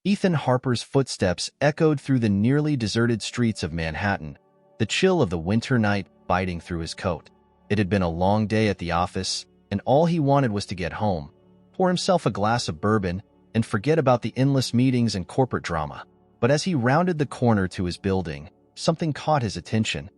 Ethan Harper's footsteps echoed through the nearly deserted streets of Manhattan, the chill of the winter night biting through his coat. It had been a long day at the office, and all he wanted was to get home, pour himself a glass of bourbon, and forget about the endless meetings and corporate drama. But as he rounded the corner to his building, something caught his attention,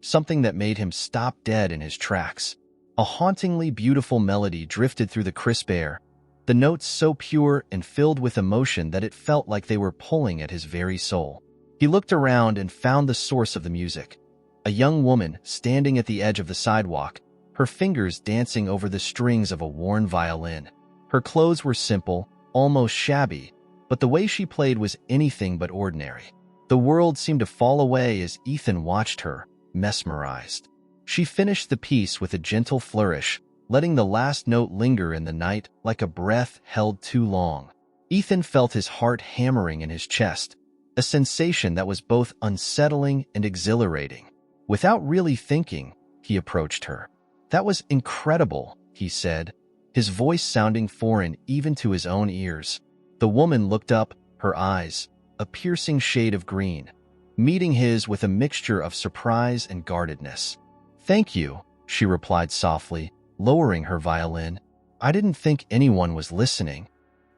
something that made him stop dead in his tracks. A hauntingly beautiful melody drifted through the crisp air, the notes so pure and filled with emotion that it felt like they were pulling at his very soul. He looked around and found the source of the music. A young woman standing at the edge of the sidewalk, her fingers dancing over the strings of a worn violin. Her clothes were simple, almost shabby, but the way she played was anything but ordinary. The world seemed to fall away as Ethan watched her, mesmerized. She finished the piece with a gentle flourish, letting the last note linger in the night like a breath held too long. Ethan felt his heart hammering in his chest, a sensation that was both unsettling and exhilarating. Without really thinking, he approached her. "That was incredible," he said, his voice sounding foreign even to his own ears. The woman looked up, her eyes, a piercing shade of green, meeting his with a mixture of surprise and guardedness. "Thank you," she replied softly, lowering her violin. "I didn't think anyone was listening."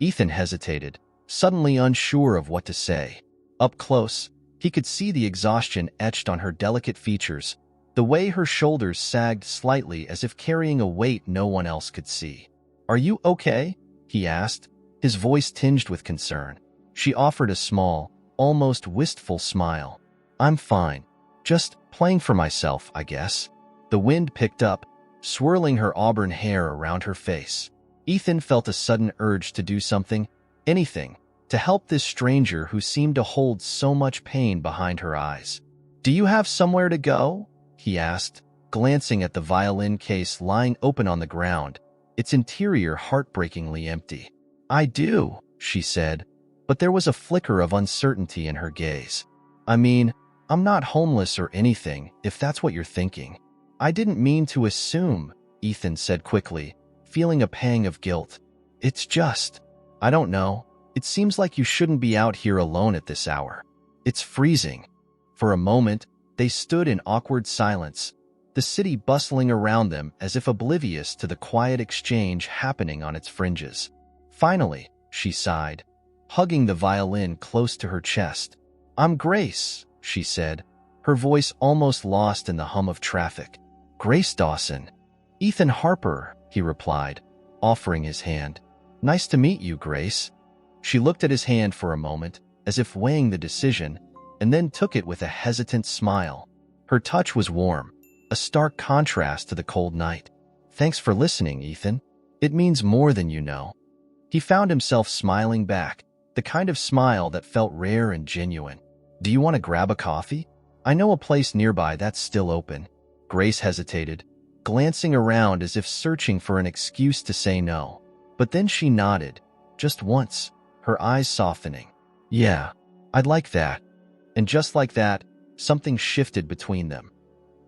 Ethan hesitated, suddenly unsure of what to say. Up close, he could see the exhaustion etched on her delicate features, the way her shoulders sagged slightly as if carrying a weight no one else could see. "Are you okay?" he asked, his voice tinged with concern. She offered a small, almost wistful smile. "I'm fine. Just playing for myself, I guess." The wind picked up, swirling her auburn hair around her face. Ethan felt a sudden urge to do something, anything, to help this stranger who seemed to hold so much pain behind her eyes. "Do you have somewhere to go?" he asked, glancing at the violin case lying open on the ground, its interior heartbreakingly empty. "I do," she said, but there was a flicker of uncertainty in her gaze. "I mean, I'm not homeless or anything, if that's what you're thinking." "I didn't mean to assume," Ethan said quickly, feeling a pang of guilt. "It's just, I don't know. It seems like you shouldn't be out here alone at this hour. It's freezing." For a moment, they stood in awkward silence, the city bustling around them as if oblivious to the quiet exchange happening on its fringes. Finally, she sighed, hugging the violin close to her chest. "I'm Grace," she said, her voice almost lost in the hum of traffic. "Grace Dawson." "Ethan Harper," he replied, offering his hand. "Nice to meet you, Grace." She looked at his hand for a moment, as if weighing the decision, and then took it with a hesitant smile. Her touch was warm, a stark contrast to the cold night. "Thanks for listening, Ethan. It means more than you know." He found himself smiling back, the kind of smile that felt rare and genuine. "Do you want to grab a coffee? I know a place nearby that's still open." Grace hesitated, glancing around as if searching for an excuse to say no. But then she nodded, just once, her eyes softening. "Yeah, I'd like that." And just like that, something shifted between them.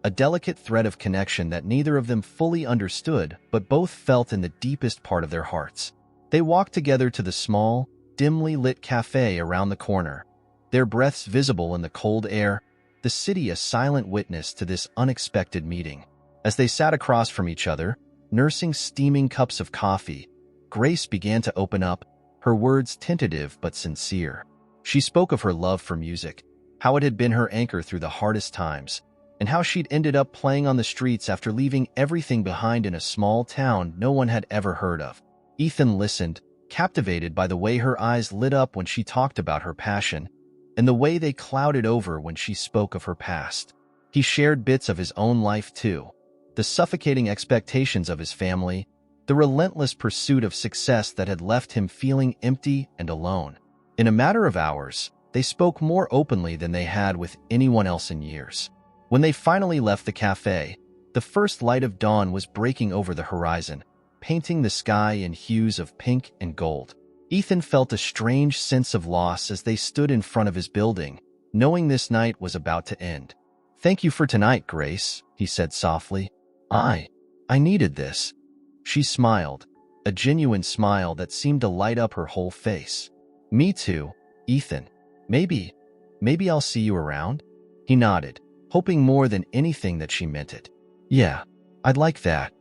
A delicate thread of connection that neither of them fully understood, but both felt in the deepest part of their hearts. They walked together to the small, dimly lit cafe around the corner, their breaths visible in the cold air, the city a silent witness to this unexpected meeting. As they sat across from each other, nursing steaming cups of coffee, Grace began to open up, her words tentative but sincere. She spoke of her love for music, how it had been her anchor through the hardest times, and how she'd ended up playing on the streets after leaving everything behind in a small town no one had ever heard of. Ethan listened, captivated by the way her eyes lit up when she talked about her passion, and the way they clouded over when she spoke of her past. He shared bits of his own life too, the suffocating expectations of his family, the relentless pursuit of success that had left him feeling empty and alone. In a matter of hours, they spoke more openly than they had with anyone else in years. When they finally left the cafe, the first light of dawn was breaking over the horizon, painting the sky in hues of pink and gold. Ethan felt a strange sense of loss as they stood in front of his building, knowing this night was about to end. "Thank you for tonight, Grace," he said softly. I needed this." She smiled, a genuine smile that seemed to light up her whole face. "Me too," Ethan, maybe I'll see you around? He nodded, hoping more than anything that she meant it. Yeah, I'd like that.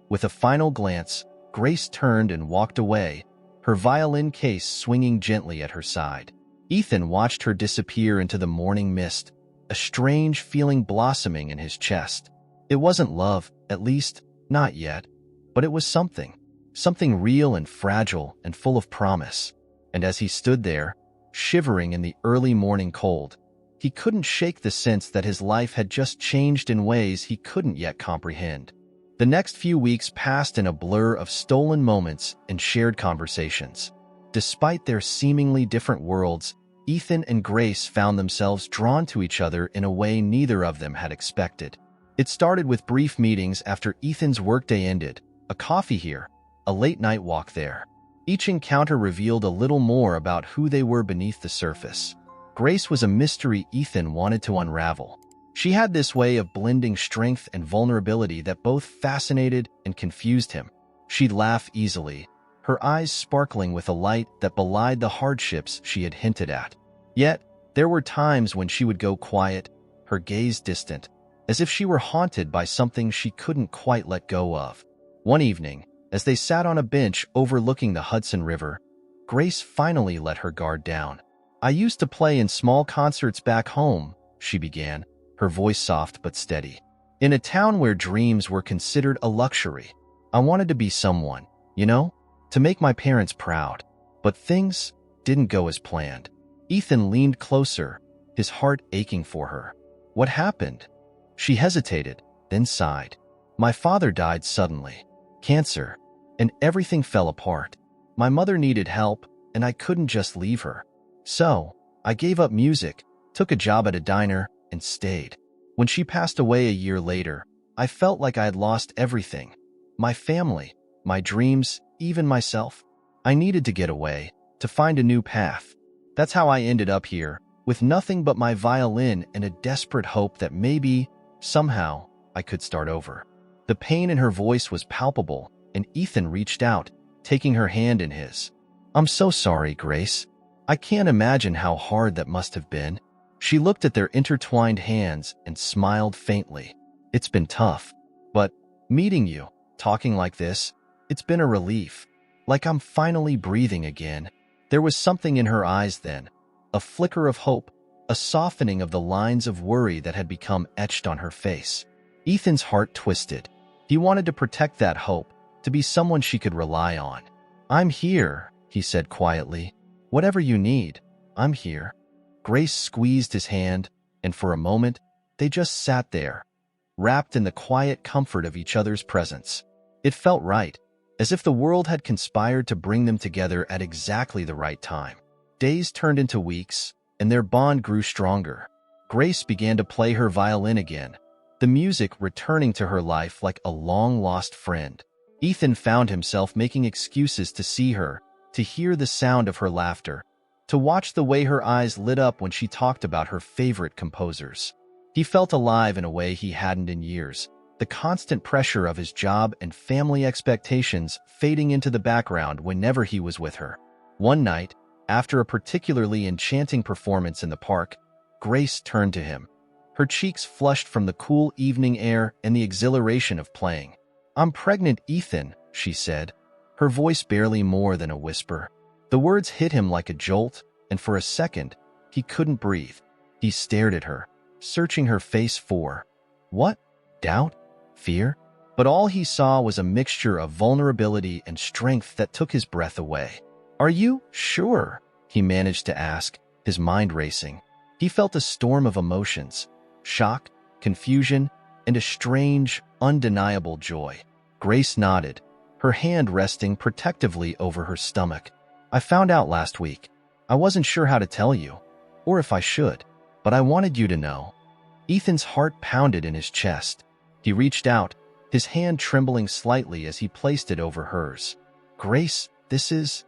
With a final glance, Grace turned and walked away, her violin case swinging gently at her side. Ethan watched her disappear into the morning mist, a strange feeling blossoming in his chest. It wasn't love, at least, not yet, but it was something real and fragile and full of promise. And as he stood there, shivering in the early morning cold, he couldn't shake the sense that his life had just changed in ways he couldn't yet comprehend. The next few weeks passed in a blur of stolen moments and shared conversations. Despite their seemingly different worlds, Ethan and Grace found themselves drawn to each other in a way neither of them had expected. It started with brief meetings after Ethan's workday ended, a coffee here, a late-night walk there. Each encounter revealed a little more about who they were beneath the surface. Grace was a mystery Ethan wanted to unravel. She had this way of blending strength and vulnerability that both fascinated and confused him. She'd laugh easily, her eyes sparkling with a light that belied the hardships she had hinted at. Yet, there were times when she would go quiet, her gaze distant, as if she were haunted by something she couldn't quite let go of. One evening, as they sat on a bench overlooking the Hudson River, Grace finally let her guard down. "I used to play in small concerts back home," she began, her voice soft but steady. "In a town where dreams were considered a luxury. I wanted to be someone, to make my parents proud. But things didn't go as planned." Ethan leaned closer, his heart aching for her. "What happened?" She hesitated, then sighed. "My father died suddenly. Cancer. And everything fell apart. My mother needed help, and I couldn't just leave her. So, I gave up music, took a job at a diner, and stayed. When she passed away a year later, I felt like I had lost everything. My family, my dreams, even myself. I needed to get away, to find a new path. That's how I ended up here, with nothing but my violin and a desperate hope that maybe, somehow, I could start over." The pain in her voice was palpable, and Ethan reached out, taking her hand in his. "I'm so sorry, Grace. I can't imagine how hard that must have been." She looked at their intertwined hands and smiled faintly. "It's been tough. But meeting you, talking like this, it's been a relief. Like I'm finally breathing again." There was something in her eyes then, a flicker of hope, a softening of the lines of worry that had become etched on her face. Ethan's heart twisted. He wanted to protect that hope, to be someone she could rely on. "I'm here," he said quietly. "Whatever you need, I'm here." Grace squeezed his hand, and for a moment, they just sat there, wrapped in the quiet comfort of each other's presence. It felt right, as if the world had conspired to bring them together at exactly the right time. Days turned into weeks, and their bond grew stronger. Grace began to play her violin again, the music returning to her life like a long-lost friend. Ethan found himself making excuses to see her, to hear the sound of her laughter, to watch the way her eyes lit up when she talked about her favorite composers. He felt alive in a way he hadn't in years, the constant pressure of his job and family expectations fading into the background whenever he was with her. One night, after a particularly enchanting performance in the park, Grace turned to him. Her cheeks flushed from the cool evening air and the exhilaration of playing. "I'm pregnant, Ethan," she said, her voice barely more than a whisper. The words hit him like a jolt, and for a second, he couldn't breathe. He stared at her, searching her face for what? Doubt? Fear? But all he saw was a mixture of vulnerability and strength that took his breath away. "Are you sure?" he managed to ask, his mind racing. He felt a storm of emotions, shock, confusion, and a strange, undeniable joy. Grace nodded, her hand resting protectively over her stomach. "I found out last week. I wasn't sure how to tell you, or if I should, but I wanted you to know." Ethan's heart pounded in his chest. He reached out, his hand trembling slightly as he placed it over hers. "Grace, this is...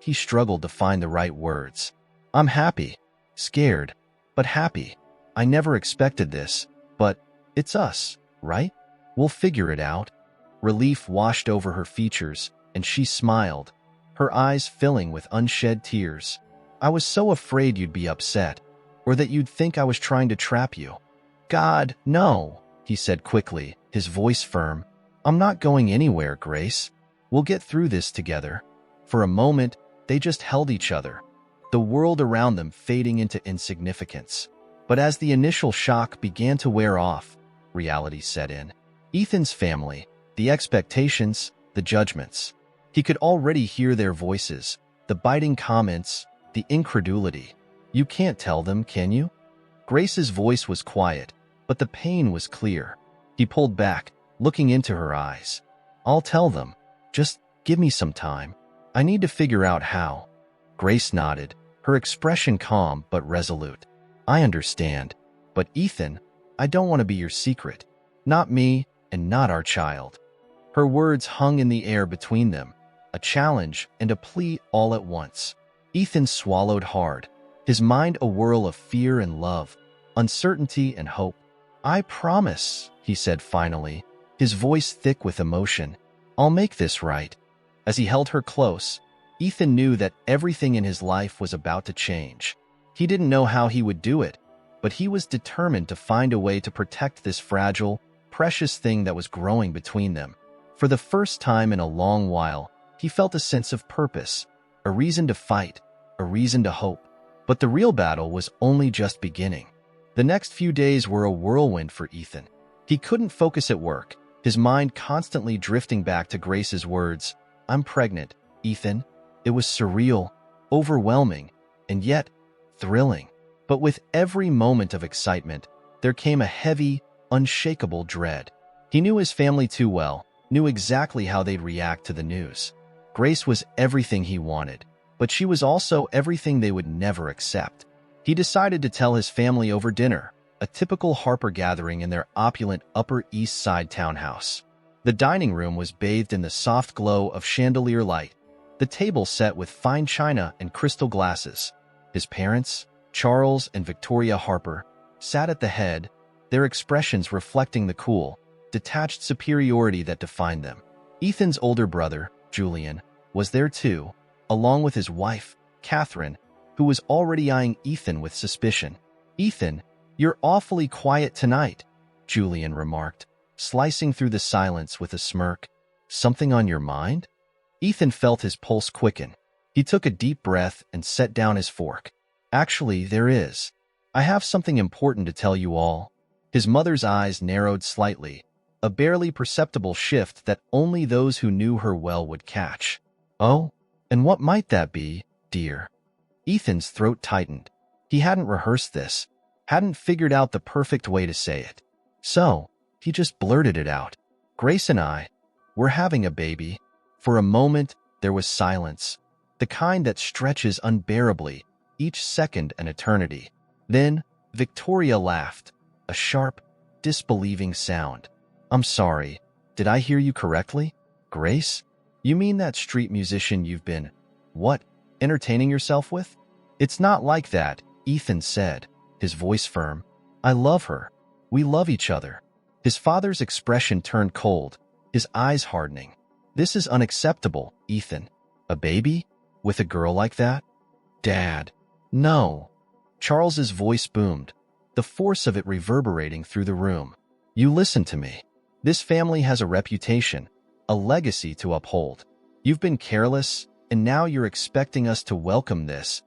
He struggled to find the right words. "I'm happy. Scared, but happy. I never expected this, but it's us, right? We'll figure it out." Relief washed over her features, and she smiled, her eyes filling with unshed tears. I was so afraid you'd be upset, or that you'd think I was trying to trap you." "God, no," he said quickly, his voice firm. "I'm not going anywhere, Grace. We'll get through this together." For a moment, they just held each other, the world around them fading into insignificance. But as the initial shock began to wear off, reality set in. Ethan's family, the expectations, the judgments. He could already hear their voices, the biting comments, the incredulity. "You can't tell them, can you?" Grace's voice was quiet, but the pain was clear. He pulled back, looking into her eyes. "I'll tell them. Just give me some time. I need to figure out how." Grace nodded, her expression calm but resolute. "I understand. But Ethan, I don't want to be your secret. Not me, and not our child." Her words hung in the air between them, a challenge and a plea all at once. Ethan swallowed hard, his mind a whirl of fear and love, uncertainty and hope. "I promise," he said finally, his voice thick with emotion. "I'll make this right." As he held her close, Ethan knew that everything in his life was about to change. He didn't know how he would do it, but he was determined to find a way to protect this fragile, precious thing that was growing between them. For the first time in a long while, he felt a sense of purpose, a reason to fight, a reason to hope. But the real battle was only just beginning. The next few days were a whirlwind for Ethan. He couldn't focus at work, his mind constantly drifting back to Grace's words. "I'm pregnant, Ethan." It was surreal, overwhelming, and yet thrilling. But with every moment of excitement, there came a heavy, unshakable dread. He knew his family too well, knew exactly how they'd react to the news. Grace was everything he wanted, but she was also everything they would never accept. He decided to tell his family over dinner, a typical Harper gathering in their opulent Upper East Side townhouse. The dining room was bathed in the soft glow of chandelier light, the table set with fine china and crystal glasses. His parents, Charles and Victoria Harper, sat at the head, their expressions reflecting the cool, detached superiority that defined them. Ethan's older brother, Julian, was there too, along with his wife, Catherine, who was already eyeing Ethan with suspicion. "Ethan, you're awfully quiet tonight," Julian remarked, slicing through the silence with a smirk. "Something on your mind?" Ethan felt his pulse quicken. He took a deep breath and set down his fork. "Actually, there is. I have something important to tell you all." His mother's eyes narrowed slightly, a barely perceptible shift that only those who knew her well would catch. "Oh, and what might that be, dear?" Ethan's throat tightened. He hadn't rehearsed this, hadn't figured out the perfect way to say it. So, he just blurted it out. "Grace and we're having a baby." For a moment, there was silence, the kind that stretches unbearably, each second an eternity. Then, Victoria laughed, a sharp, disbelieving sound. "I'm sorry, did I hear you correctly? Grace? You mean that street musician you've been, entertaining yourself with?" "It's not like that," Ethan said, his voice firm. "I love her. We love each other." His father's expression turned cold, his eyes hardening. "This is unacceptable, Ethan. A baby? With a girl like that?" "Dad, no." Charles's voice boomed, the force of it reverberating through the room. "You listen to me. This family has a reputation, a legacy to uphold. You've been careless, and now you're expecting us to welcome this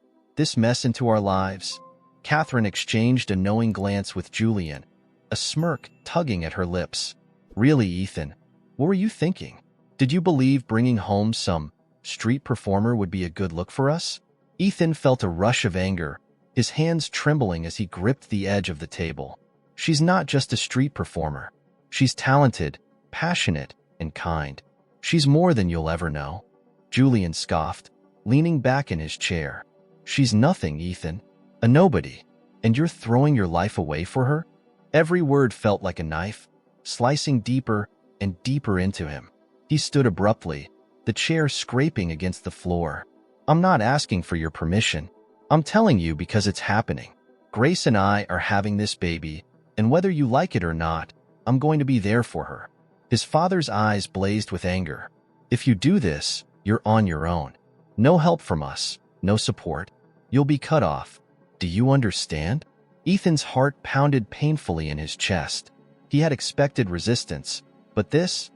mess into our lives." Catherine exchanged a knowing glance with Julian, a smirk tugging at her lips. "Really, Ethan, what were you thinking? Did you believe bringing home some street performer would be a good look for us?" Ethan felt a rush of anger, his hands trembling as he gripped the edge of the table. "She's not just a street performer. She's talented, passionate, and kind. She's more than you'll ever know." Julian scoffed, leaning back in his chair. "She's nothing, Ethan. A nobody. And you're throwing your life away for her?" Every word felt like a knife, slicing deeper and deeper into him. He stood abruptly, the chair scraping against the floor. "I'm not asking for your permission. I'm telling you because it's happening. Grace and I are having this baby, and whether you like it or not, I'm going to be there for her." His father's eyes blazed with anger. "If you do this, you're on your own. No help from us, no support." You'll be cut off. Do you understand? Ethan's heart pounded painfully in his chest. He had expected resistance, but this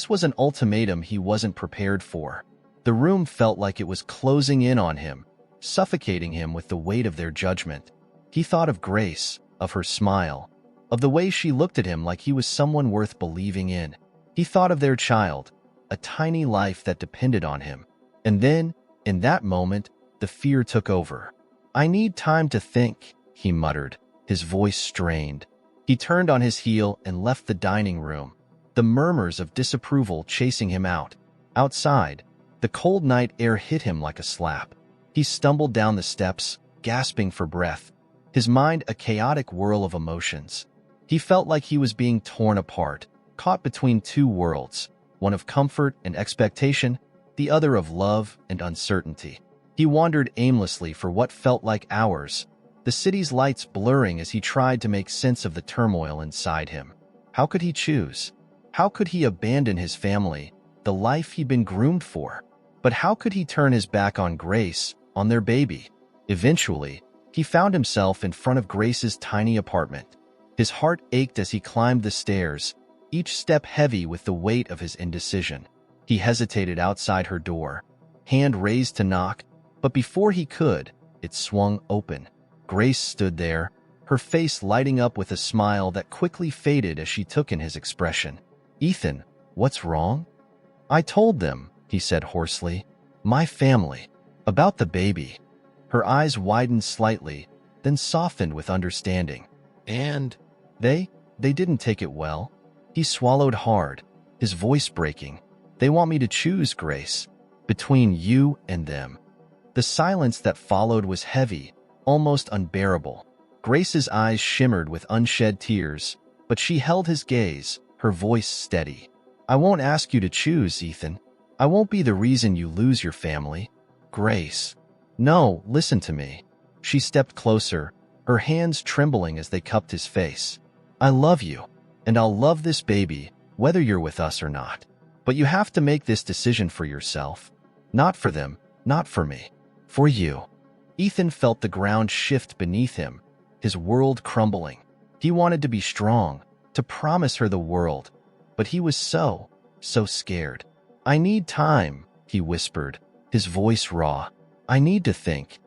was an ultimatum he wasn't prepared for. The room felt like it was closing in on him, suffocating him with the weight of their judgment. He thought of Grace, of her smile, of the way she looked at him like he was someone worth believing in. He thought of their child, a tiny life that depended on him. And then, in that moment, the fear took over. "I need time to think," he muttered, his voice strained. He turned on his heel and left the dining room, the murmurs of disapproval chasing him out. Outside, the cold night air hit him like a slap. He stumbled down the steps, gasping for breath, his mind a chaotic whirl of emotions. He felt like he was being torn apart, caught between two worlds, one of comfort and expectation, the other of love and uncertainty. He wandered aimlessly for what felt like hours, the city's lights blurring as he tried to make sense of the turmoil inside him. How could he choose? How could he abandon his family, the life he'd been groomed for? But how could he turn his back on Grace, on their baby? Eventually, he found himself in front of Grace's tiny apartment. His heart ached as he climbed the stairs, each step heavy with the weight of his indecision. He hesitated outside her door, hand raised to knock, but before he could, it swung open. Grace stood there, her face lighting up with a smile that quickly faded as she took in his expression. "Ethan, what's wrong?" "I told them," he said hoarsely. "My family. About the baby." Her eyes widened slightly, then softened with understanding. "And they didn't take it well." He swallowed hard, his voice breaking. "They want me to choose, Grace, between you and them." The silence that followed was heavy, almost unbearable. Grace's eyes shimmered with unshed tears, but she held his gaze, her voice steady. "I won't ask you to choose, Ethan. I won't be the reason you lose your family." "Grace." "No, listen to me." She stepped closer, her hands trembling as they cupped his face. "I love you, and I'll love this baby, whether you're with us or not. But you have to make this decision for yourself. Not for them, not for me. For you." Ethan felt the ground shift beneath him, his world crumbling. He wanted to be strong, to promise her the world, but he was so scared. "I need time," he whispered, his voice raw. "I need to think."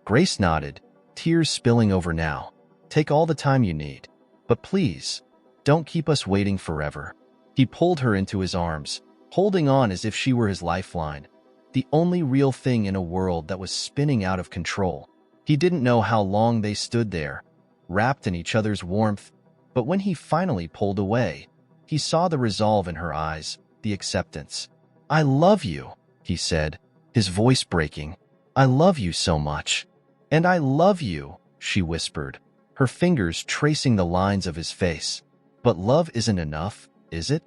Grace nodded, tears spilling over now. "Take all the time you need. But please, don't keep us waiting forever." He pulled her into his arms, holding on as if she were his lifeline, the only real thing in a world that was spinning out of control. He didn't know how long they stood there, wrapped in each other's warmth, but when he finally pulled away, he saw the resolve in her eyes, the acceptance. "I love you," he said, his voice breaking. "I love you so much." "And I love you," she whispered, her fingers tracing the lines of his face. "But love isn't enough, is it?"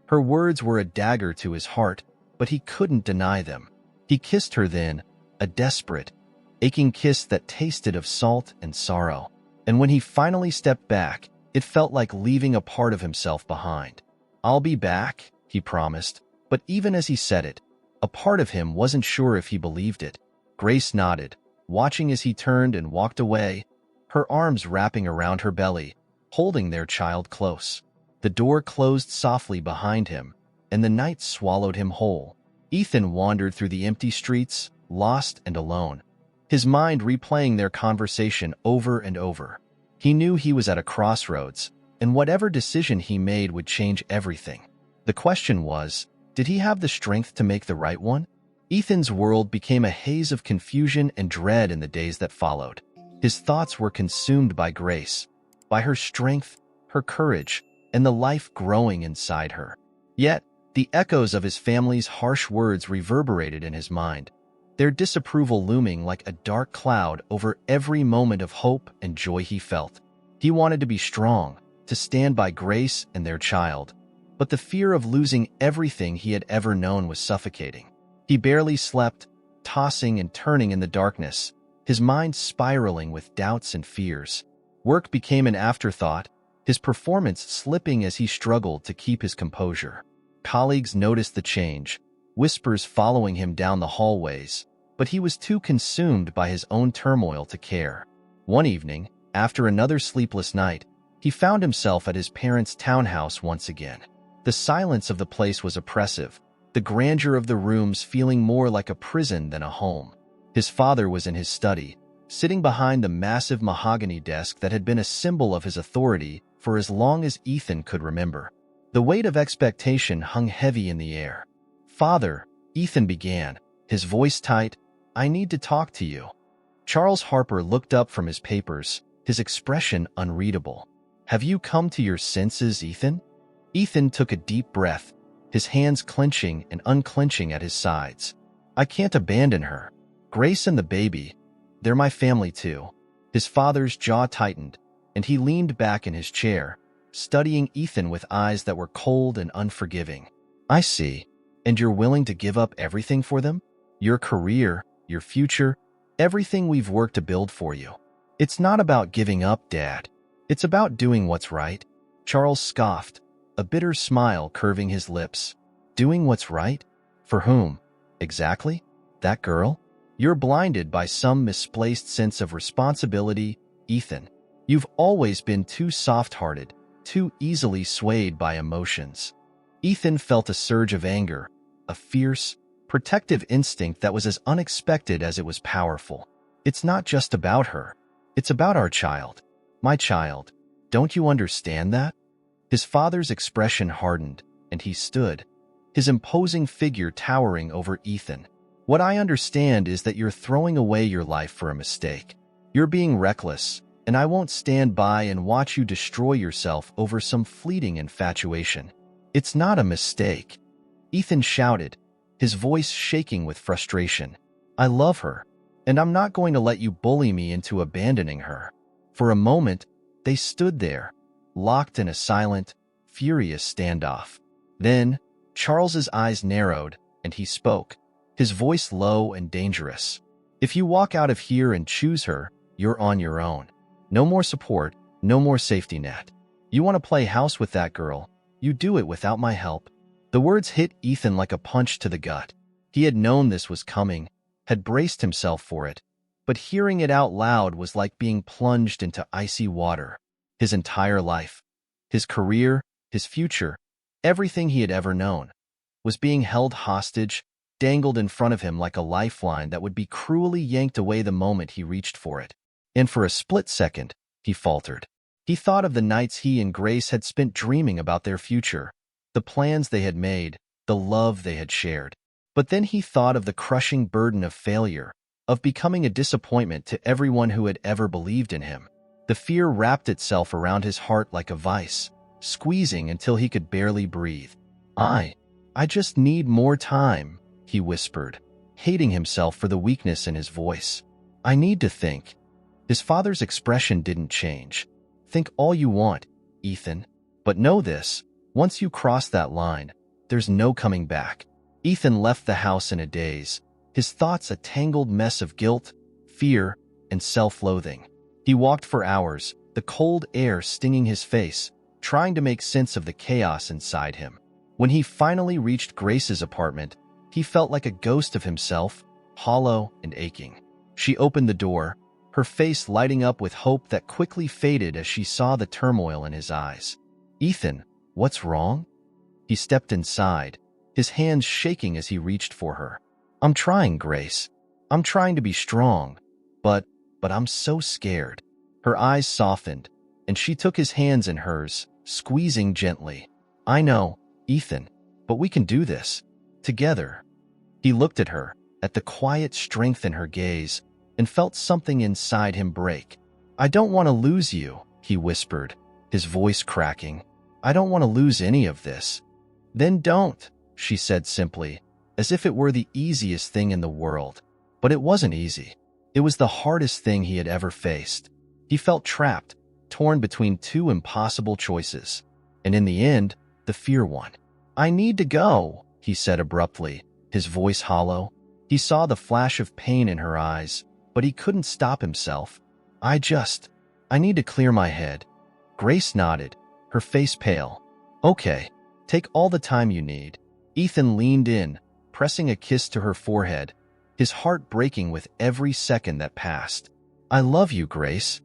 Her words were a dagger to his heart, but he couldn't deny them. He kissed her then, a desperate, aching kiss that tasted of salt and sorrow. And when he finally stepped back, it felt like leaving a part of himself behind. "I'll be back," he promised, but even as he said it, a part of him wasn't sure if he believed it. Grace nodded, watching as he turned and walked away, her arms wrapping around her belly, holding their child close. The door closed softly behind him, and the night swallowed him whole. Ethan wandered through the empty streets, lost and alone, his mind replaying their conversation over and over. He knew he was at a crossroads, and whatever decision he made would change everything. The question was, did he have the strength to make the right one? Ethan's world became a haze of confusion and dread in the days that followed. His thoughts were consumed by Grace, by her strength, her courage, and the life growing inside her. Yet, the echoes of his family's harsh words reverberated in his mind, their disapproval looming like a dark cloud over every moment of hope and joy he felt. He wanted to be strong, to stand by Grace and their child, but the fear of losing everything he had ever known was suffocating. He barely slept, tossing and turning in the darkness, his mind spiraling with doubts and fears. Work became an afterthought, his performance slipping as he struggled to keep his composure. Colleagues noticed the change, whispers following him down the hallways, but he was too consumed by his own turmoil to care. One evening, after another sleepless night, he found himself at his parents' townhouse once again. The silence of the place was oppressive, the grandeur of the rooms feeling more like a prison than a home. His father was in his study, sitting behind the massive mahogany desk that had been a symbol of his authority for as long as Ethan could remember. The weight of expectation hung heavy in the air. "Father," Ethan began, his voice tight, "I need to talk to you." Charles Harper looked up from his papers, his expression unreadable. "Have you come to your senses, Ethan?" Ethan took a deep breath, his hands clenching and unclenching at his sides. "I can't abandon her. Grace and the baby, they're my family too." His father's jaw tightened, and he leaned back in his chair, studying Ethan with eyes that were cold and unforgiving. "I see. And you're willing to give up everything for them? Your career, your future, everything we've worked to build for you." "It's not about giving up, Dad. It's about doing what's right." Charles scoffed, a bitter smile curving his lips. "Doing what's right? For whom? Exactly? That girl?" "You're blinded by some misplaced sense of responsibility, Ethan. You've always been too soft-hearted, too easily swayed by emotions." Ethan felt a surge of anger, a fierce, protective instinct that was as unexpected as it was powerful. "It's not just about her. It's about our child. My child. Don't you understand that?" His father's expression hardened, and he stood, his imposing figure towering over Ethan. "What I understand is that you're throwing away your life for a mistake. You're being reckless, and I won't stand by and watch you destroy yourself over some fleeting infatuation." "It's not a mistake," Ethan shouted, his voice shaking with frustration. "I love her, and I'm not going to let you bully me into abandoning her." For a moment, they stood there, locked in a silent, furious standoff. Then, Charles's eyes narrowed, and he spoke, his voice low and dangerous. "If you walk out of here and choose her, you're on your own. No more support, no more safety net. You want to play house with that girl, you do it without my help." The words hit Ethan like a punch to the gut. He had known this was coming, had braced himself for it, but hearing it out loud was like being plunged into icy water. His entire life, his career, his future, everything he had ever known, was being held hostage, dangled in front of him like a lifeline that would be cruelly yanked away the moment he reached for it. And for a split second, he faltered. He thought of the nights he and Grace had spent dreaming about their future, the plans they had made, the love they had shared. But then he thought of the crushing burden of failure, of becoming a disappointment to everyone who had ever believed in him. The fear wrapped itself around his heart like a vice, squeezing until he could barely breathe. I just need more time," he whispered, hating himself for the weakness in his voice. "I need to think." His father's expression didn't change. "Think all you want, Ethan. But know this, once you cross that line, there's no coming back." Ethan left the house in a daze, his thoughts a tangled mess of guilt, fear, and self-loathing. He walked for hours, the cold air stinging his face, trying to make sense of the chaos inside him. When he finally reached Grace's apartment, he felt like a ghost of himself, hollow and aching. She opened the door, her face lighting up with hope that quickly faded as she saw the turmoil in his eyes. "Ethan, what's wrong?" He stepped inside, his hands shaking as he reached for her. "I'm trying, Grace. I'm trying to be strong, but I'm so scared." Her eyes softened, and she took his hands in hers, squeezing gently. "I know, Ethan, but we can do this. Together." He looked at her, at the quiet strength in her gaze, and felt something inside him break. "I don't want to lose you," he whispered, his voice cracking. "I don't want to lose any of this." "Then don't," she said simply, as if it were the easiest thing in the world. But it wasn't easy. It was the hardest thing he had ever faced. He felt trapped, torn between two impossible choices. And in the end, the fear won. "I need to go," he said abruptly, his voice hollow. He saw the flash of pain in her eyes, but he couldn't stop himself. I need to clear my head." Grace nodded, her face pale. "Okay, take all the time you need." Ethan leaned in, pressing a kiss to her forehead, his heart breaking with every second that passed. "I love you, Grace.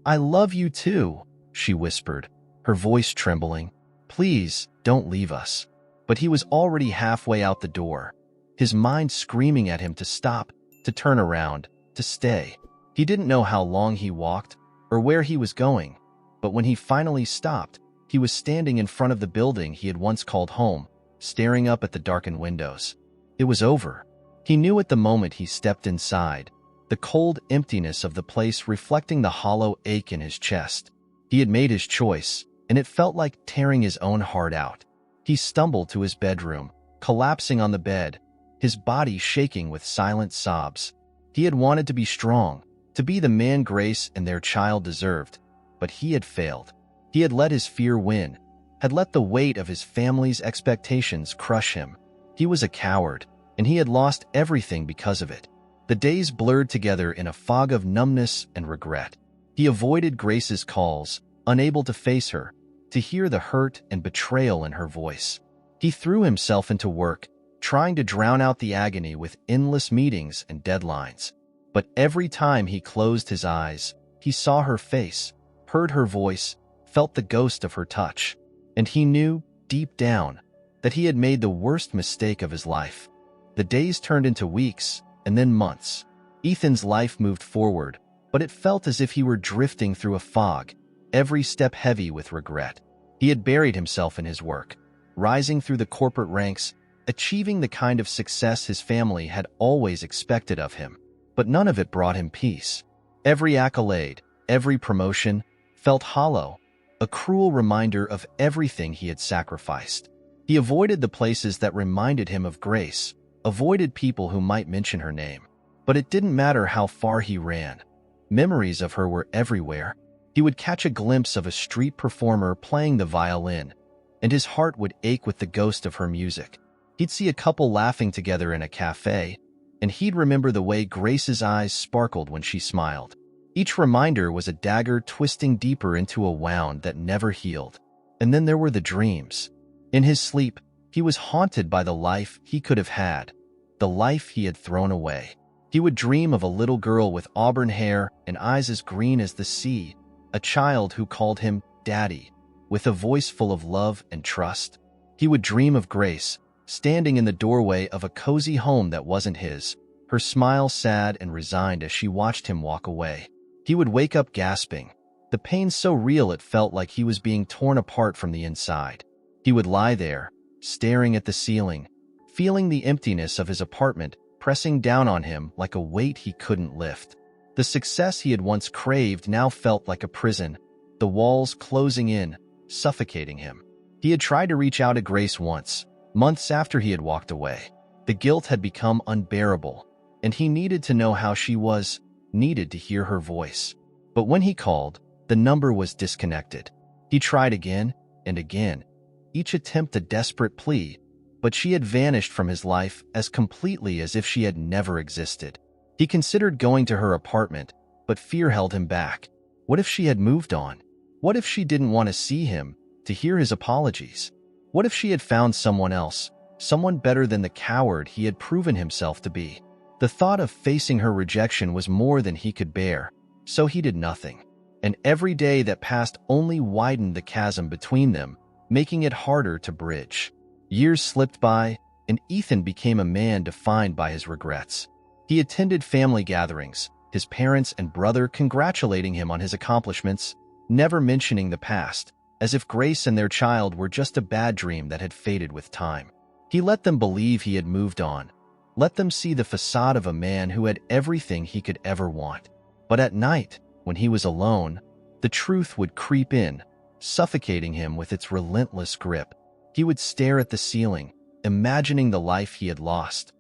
I love you too," she whispered, her voice trembling. "Please, don't leave us." But he was already halfway out the door, his mind screaming at him to stop, to turn around, to stay. He didn't know how long he walked or where he was going, but when he finally stopped, he was standing in front of the building he had once called home, staring up at the darkened windows. It was over. He knew at the moment he stepped inside, the cold emptiness of the place reflecting the hollow ache in his chest. He had made his choice, and it felt like tearing his own heart out. He stumbled to his bedroom, collapsing on the bed, his body shaking with silent sobs. He had wanted to be strong, to be the man Grace and their child deserved, but he had failed. He had let his fear win, had let the weight of his family's expectations crush him. He was a coward, and he had lost everything because of it. The days blurred together in a fog of numbness and regret. He avoided Grace's calls, unable to face her, to hear the hurt and betrayal in her voice. He threw himself into work, trying to drown out the agony with endless meetings and deadlines. But every time he closed his eyes, he saw her face, heard her voice, felt the ghost of her touch. And he knew, deep down, that he had made the worst mistake of his life. The days turned into weeks, and then months. Ethan's life moved forward, but it felt as if he were drifting through a fog, every step heavy with regret. He had buried himself in his work, rising through the corporate ranks, achieving the kind of success his family had always expected of him. But none of it brought him peace. Every accolade, every promotion, felt hollow, a cruel reminder of everything he had sacrificed. He avoided the places that reminded him of Grace, avoided people who might mention her name. But it didn't matter how far he ran. Memories of her were everywhere. He would catch a glimpse of a street performer playing the violin, and his heart would ache with the ghost of her music. He'd see a couple laughing together in a cafe, and he'd remember the way Grace's eyes sparkled when she smiled. Each reminder was a dagger twisting deeper into a wound that never healed. And then there were the dreams. In his sleep, he was haunted by the life he could have had, the life he had thrown away. He would dream of a little girl with auburn hair and eyes as green as the sea, a child who called him Daddy, with a voice full of love and trust. He would dream of Grace, standing in the doorway of a cozy home that wasn't his, her smile sad and resigned as she watched him walk away. He would wake up gasping, the pain so real it felt like he was being torn apart from the inside. He would lie there, staring at the ceiling, feeling the emptiness of his apartment pressing down on him like a weight he couldn't lift. The success he had once craved now felt like a prison, the walls closing in, suffocating him. He had tried to reach out to Grace once, months after he had walked away. The guilt had become unbearable, and he needed to know how she was, needed to hear her voice. But when he called, the number was disconnected. He tried again and again, each attempt a desperate plea, but she had vanished from his life as completely as if she had never existed. He considered going to her apartment, but fear held him back. What if she had moved on? What if she didn't want to see him, to hear his apologies? What if she had found someone else, someone better than the coward he had proven himself to be? The thought of facing her rejection was more than he could bear, so he did nothing. And every day that passed only widened the chasm between them, making it harder to bridge. Years slipped by, and Ethan became a man defined by his regrets. He attended family gatherings, his parents and brother congratulating him on his accomplishments, never mentioning the past, as if Grace and their child were just a bad dream that had faded with time. He let them believe he had moved on, let them see the facade of a man who had everything he could ever want. But at night, when he was alone, the truth would creep in, suffocating him with its relentless grip. He would stare at the ceiling, imagining the life he had lost.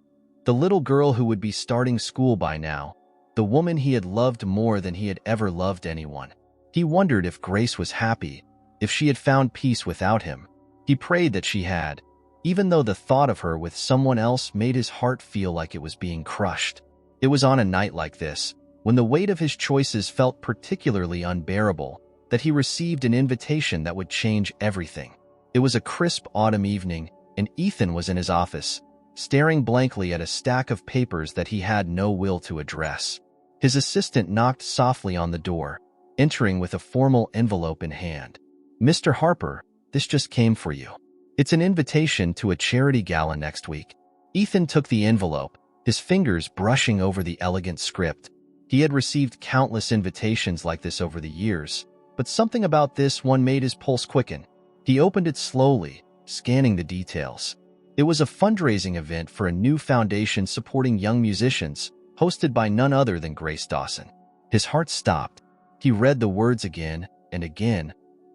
The little girl who would be starting school by now, the woman he had loved more than he had ever loved anyone. He wondered if Grace was happy, if she had found peace without him. He prayed that she had, even though the thought of her with someone else made his heart feel like it was being crushed. It was on a night like this, when the weight of his choices felt particularly unbearable, that he received an invitation that would change everything. It was a crisp autumn evening, and Ethan was in his office, staring blankly at a stack of papers that he had no will to address. His assistant knocked softly on the door, entering with a formal envelope in hand. "Mr. Harper, this just came for you. It's an invitation to a charity gala next week." Ethan took the envelope, his fingers brushing over the elegant script. He had received countless invitations like this over the years, but something about this one made his pulse quicken. He opened it slowly, scanning the details. It was a fundraising event for a new foundation supporting young musicians, hosted by none other than Grace Dawson. His heart stopped. He read the words again and again,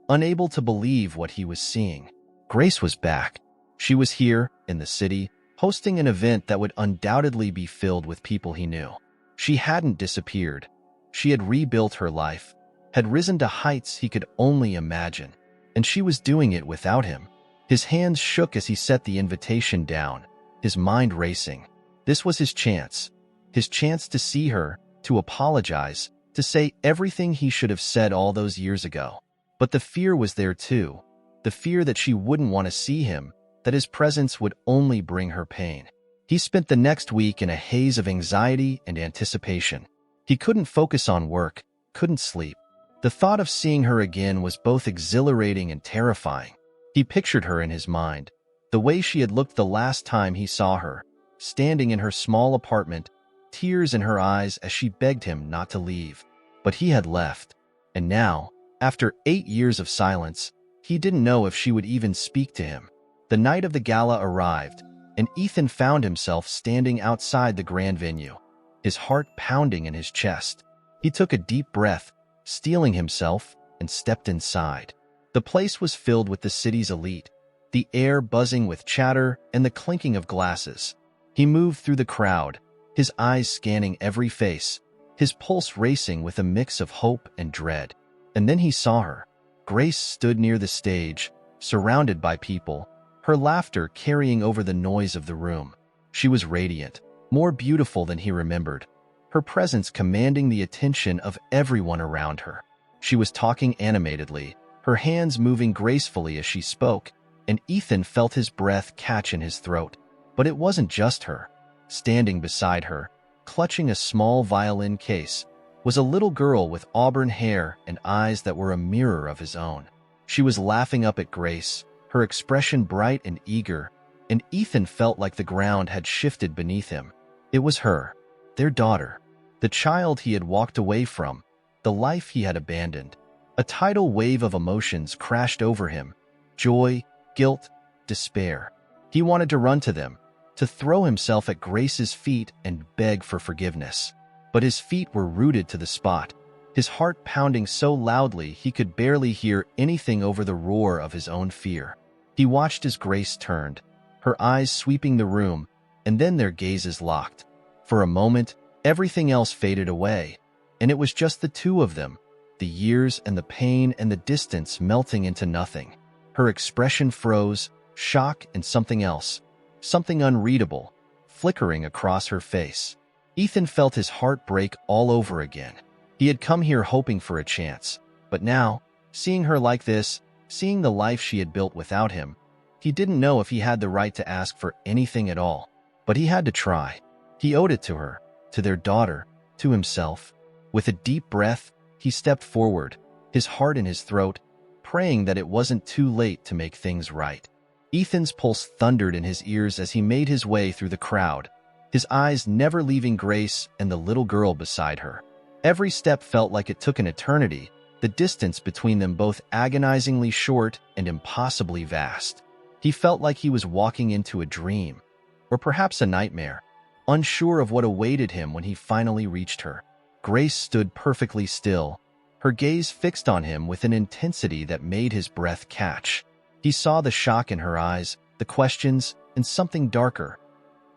unable to believe what he was seeing. Grace was back. She was here, in the city, hosting an event that would undoubtedly be filled with people he knew. She hadn't disappeared. She had rebuilt her life, had risen to heights he could only imagine, and she was doing it without him. His hands shook as he set the invitation down, his mind racing. This was his chance to see her, to apologize, to say everything he should have said all those years ago. But the fear was there too, the fear that she wouldn't want to see him, that his presence would only bring her pain. He spent the next week in a haze of anxiety and anticipation. He couldn't focus on work, couldn't sleep. The thought of seeing her again was both exhilarating and terrifying. He pictured her in his mind, the way she had looked the last time he saw her, standing in her small apartment, tears in her eyes as she begged him not to leave. But he had left, and now, after 8 years of silence, he didn't know if she would even speak to him. The night of the gala arrived, and Ethan found himself standing outside the grand venue, his heart pounding in his chest. He took a deep breath, steeling himself, and stepped inside. The place was filled with the city's elite, the air buzzing with chatter and the clinking of glasses. He moved through the crowd, his eyes scanning every face, his pulse racing with a mix of hope and dread. And then he saw her. Grace stood near the stage, surrounded by people, her laughter carrying over the noise of the room. She was radiant, more beautiful than he remembered, her presence commanding the attention of everyone around her. She was talking animatedly, her hands moving gracefully as she spoke, and Ethan felt his breath catch in his throat. But it wasn't just her. Standing beside her, clutching a small violin case, was a little girl with auburn hair and eyes that were a mirror of his own. She was laughing up at Grace, her expression bright and eager, and Ethan felt like the ground had shifted beneath him. It was her, their daughter, the child he had walked away from, the life he had abandoned. A tidal wave of emotions crashed over him: joy, guilt, despair. He wanted to run to them, to throw himself at Grace's feet and beg for forgiveness. But his feet were rooted to the spot, his heart pounding so loudly he could barely hear anything over the roar of his own fear. He watched as Grace turned, her eyes sweeping the room, and then their gazes locked. For a moment, everything else faded away, and it was just the two of them, the years and the pain and the distance melting into nothing. Her expression froze, shock and something else, something unreadable, flickering across her face. Ethan felt his heart break all over again. He had come here hoping for a chance, but now, seeing her like this, seeing the life she had built without him, he didn't know if he had the right to ask for anything at all. But he had to try. He owed it to her, to their daughter, to himself. With a deep breath, he stepped forward, his heart in his throat, praying that it wasn't too late to make things right. Ethan's pulse thundered in his ears as he made his way through the crowd, his eyes never leaving Grace and the little girl beside her. Every step felt like it took an eternity, the distance between them both agonizingly short and impossibly vast. He felt like he was walking into a dream, or perhaps a nightmare, unsure of what awaited him when he finally reached her. Grace stood perfectly still, her gaze fixed on him with an intensity that made his breath catch. He saw the shock in her eyes, the questions, and something darker,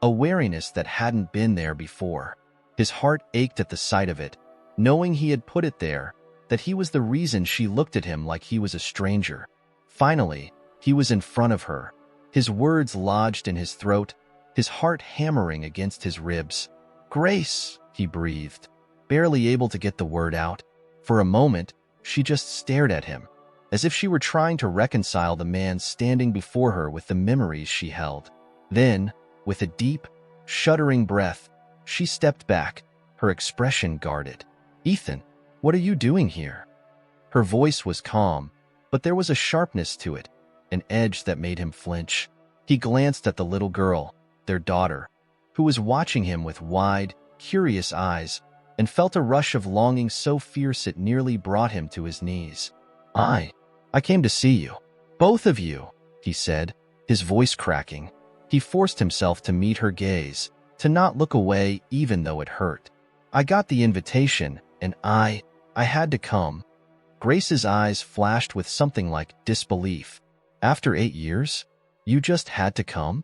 a wariness that hadn't been there before. His heart ached at the sight of it, knowing he had put it there, that he was the reason she looked at him like he was a stranger. Finally, he was in front of her, his words lodged in his throat, his heart hammering against his ribs. "Grace," he breathed, barely able to get the word out. For a moment, she just stared at him, as if she were trying to reconcile the man standing before her with the memories she held. Then, With a deep, shuddering breath, she stepped back, her expression guarded. "Ethan, what are you doing here?" Her voice was calm, but there was a sharpness to it, an edge that made him flinch. He glanced at the little girl, their daughter, who was watching him with wide, curious eyes, and felt a rush of longing so fierce it nearly brought him to his knees. I came to see you. Both of you," he said, his voice cracking. He forced himself to meet her gaze, to not look away even though it hurt. "I got the invitation, and I had to come." Grace's eyes flashed with something like disbelief. "After 8 years? You just had to come?"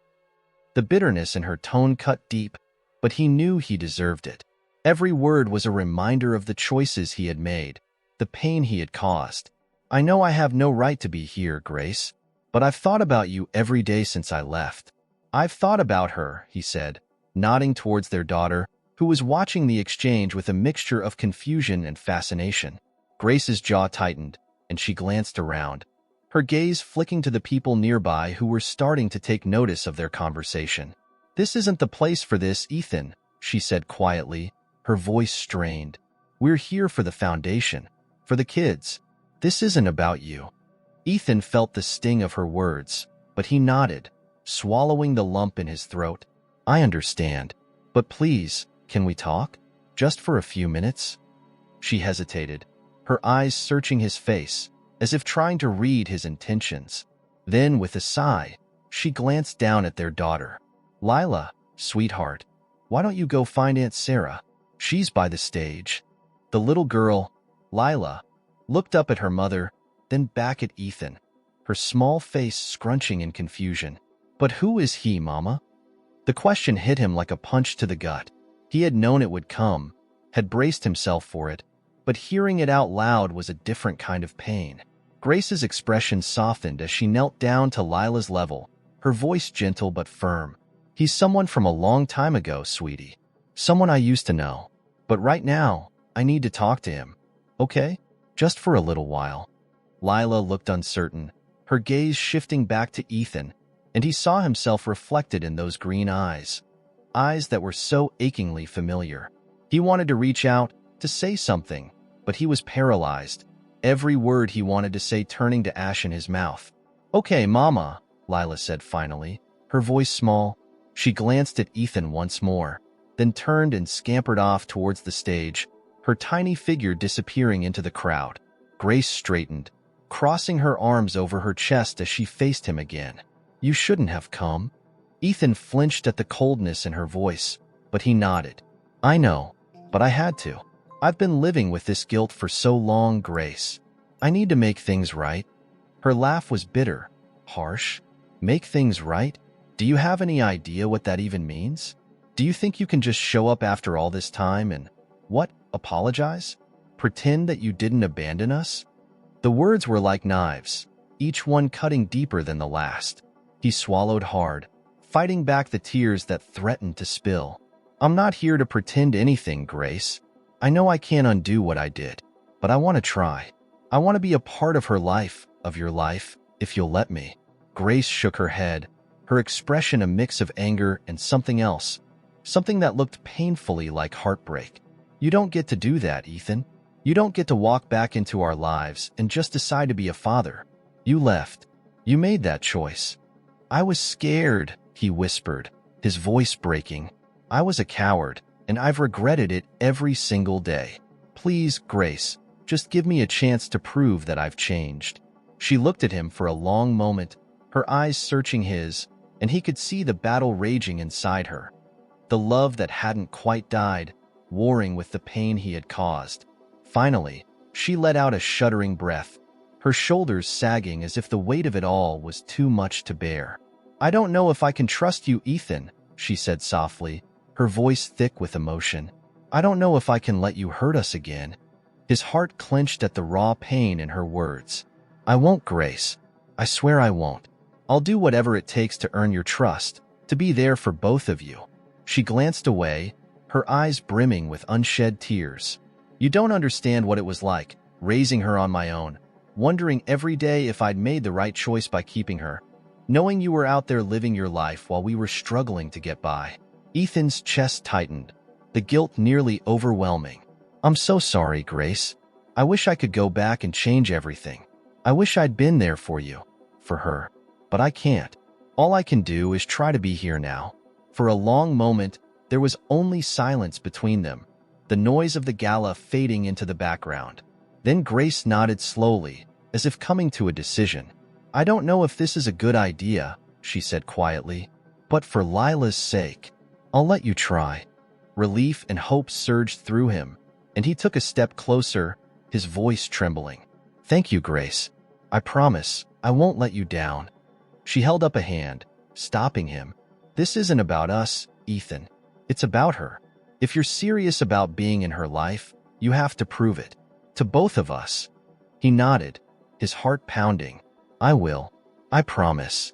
The bitterness in her tone cut deep, but he knew he deserved it. Every word was a reminder of the choices he had made, the pain he had caused. "I know I have no right to be here, Grace, but I've thought about you every day since I left." "I've thought about her," he said, nodding towards their daughter, who was watching the exchange with a mixture of confusion and fascination. Grace's jaw tightened, and she glanced around, her gaze flicking to the people nearby who were starting to take notice of their conversation. "This isn't the place for this, Ethan," she said quietly, her voice strained. "We're here for the foundation, for the kids. This isn't about you." Ethan felt the sting of her words, but he nodded, swallowing the lump in his throat. "I understand, but please, can we talk? Just for a few minutes?" She hesitated, her eyes searching his face, as if trying to read his intentions. Then, with a sigh, she glanced down at their daughter. "Lila, sweetheart, why don't you go find Aunt Sarah? She's by the stage." The little girl, Lila, looked up at her mother, then back at Ethan, her small face scrunching in confusion. "But who is he, Mama?" The question hit him like a punch to the gut. He had known it would come, had braced himself for it, but hearing it out loud was a different kind of pain. Grace's expression softened as she knelt down to Lila's level, her voice gentle but firm. "He's someone from a long time ago, sweetie. Someone I used to know. But right now, I need to talk to him. Okay? Just for a little while." Lila looked uncertain, her gaze shifting back to Ethan, and he saw himself reflected in those green eyes. Eyes that were so achingly familiar. He wanted to reach out, to say something, but he was paralyzed, every word he wanted to say turning to ash in his mouth. "Okay, Mama," Lila said finally, her voice small. She glanced at Ethan once more, then turned and scampered off towards the stage, her tiny figure disappearing into the crowd. Grace straightened, crossing her arms over her chest as she faced him again. "You shouldn't have come." Ethan flinched at the coldness in her voice, but he nodded. "I know, but I had to. I've been living with this guilt for so long, Grace. I need to make things right." Her laugh was bitter, harsh. "Make things right? Do you have any idea what that even means? Do you think you can just show up after all this time and, apologize? Pretend that you didn't abandon us?" The words were like knives, each one cutting deeper than the last. He swallowed hard, fighting back the tears that threatened to spill. "I'm not here to pretend anything, Grace. I know I can't undo what I did, but I want to try. I want to be a part of her life, of your life, if you'll let me." Grace shook her head, her expression a mix of anger and something else, something that looked painfully like heartbreak. "You don't get to do that, Ethan. You don't get to walk back into our lives and just decide to be a father. You left. You made that choice." "I was scared," he whispered, his voice breaking. "I was a coward, and I've regretted it every single day. Please, Grace, just give me a chance to prove that I've changed." She looked at him for a long moment, her eyes searching his, and he could see the battle raging inside her. The love that hadn't quite died, warring with the pain he had caused. Finally, she let out a shuddering breath, her shoulders sagging as if the weight of it all was too much to bear. "I don't know if I can trust you, Ethan," she said softly, her voice thick with emotion. "I don't know if I can let you hurt us again." His heart clenched at the raw pain in her words. "I won't, Grace. I swear I won't. I'll do whatever it takes to earn your trust, to be there for both of you." She glanced away, her eyes brimming with unshed tears. "You don't understand what it was like, raising her on my own, wondering every day if I'd made the right choice by keeping her. knowing you were out there living your life while we were struggling to get by. Ethan's chest tightened, the guilt nearly overwhelming. I'm so sorry, Grace. I wish I could go back and change everything. I wish I'd been there for you, for her. But I can't. All I can do is try to be here now. For a long moment, there was only silence between them, the noise of the gala fading into the background. Then Grace nodded slowly, as if coming to a decision. I don't know if this is a good idea, she said quietly, but for Lila's sake, I'll let you try. Relief and hope surged through him, and he took a step closer, his voice trembling. Thank you, Grace. I promise I won't let you down. She held up a hand, stopping him. This isn't about us, Ethan. It's about her. If you're serious about being in her life, you have to prove it. To both of us. He nodded, his heart pounding. I will. I promise.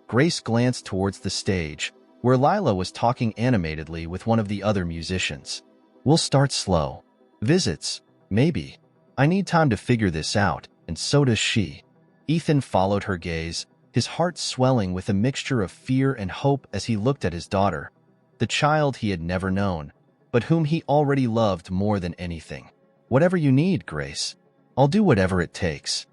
Grace glanced towards the stage, where Lila was talking animatedly with one of the other musicians. We'll start slow. Visits, maybe. I need time to figure this out, and so does she. Ethan followed her gaze, his heart swelling with a mixture of fear and hope as he looked at his daughter, the child he had never known, but whom he already loved more than anything. Whatever you need, Grace. I'll do whatever it takes.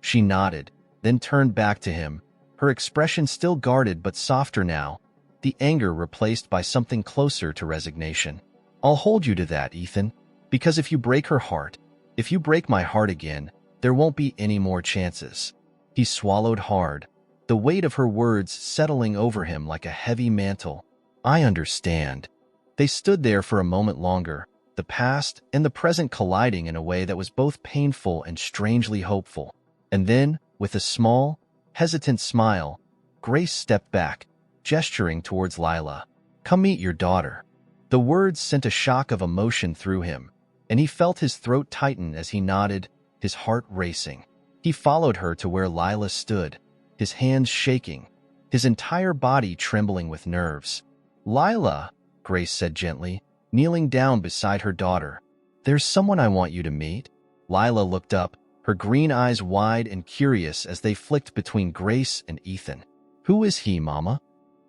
She nodded, then turned back to him, her expression still guarded but softer now, the anger replaced by something closer to resignation. I'll hold you to that, Ethan, because if you break her heart, if you break my heart again, there won't be any more chances. He swallowed hard, the weight of her words settling over him like a heavy mantle. I understand. They stood there for a moment longer, the past and the present colliding in a way that was both painful and strangely hopeful. And then, with a small, hesitant smile, Grace stepped back, gesturing towards Lila. Come meet your daughter. The words sent a shock of emotion through him, and he felt his throat tighten as he nodded, his heart racing. He followed her to where Lila stood, his hands shaking, his entire body trembling with nerves. Lila, Grace said gently, kneeling down beside her daughter. There's someone I want you to meet. Lila looked up, her green eyes wide and curious as they flicked between Grace and Ethan. Who is he, Mama?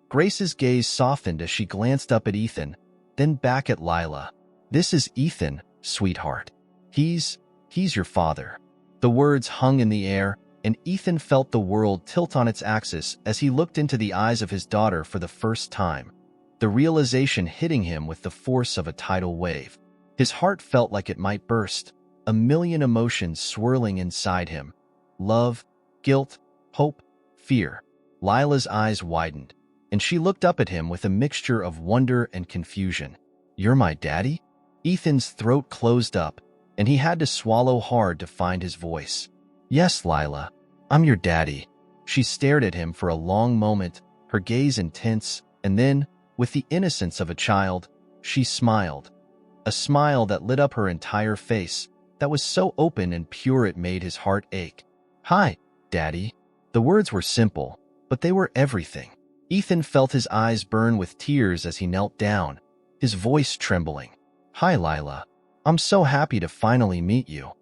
Grace's gaze softened as she glanced up at Ethan, then back at Lila. This is Ethan, sweetheart. He's your father. The words hung in the air, and Ethan felt the world tilt on its axis as he looked into the eyes of his daughter for the first time, the realization hitting him with the force of a tidal wave. His heart felt like it might burst, a million emotions swirling inside him. Love, guilt, hope, fear. Lila's eyes widened, and she looked up at him with a mixture of wonder and confusion. You're my daddy? Ethan's throat closed up, and he had to swallow hard to find his voice. Yes, Lila, I'm your daddy. She stared at him for a long moment, her gaze intense, and then, with the innocence of a child, she smiled. A smile that lit up her entire face, that was so open and pure it made his heart ache. Hi, Daddy. The words were simple, but they were everything. Ethan felt his eyes burn with tears as he knelt down, his voice trembling. Hi, Lila. I'm so happy to finally meet you.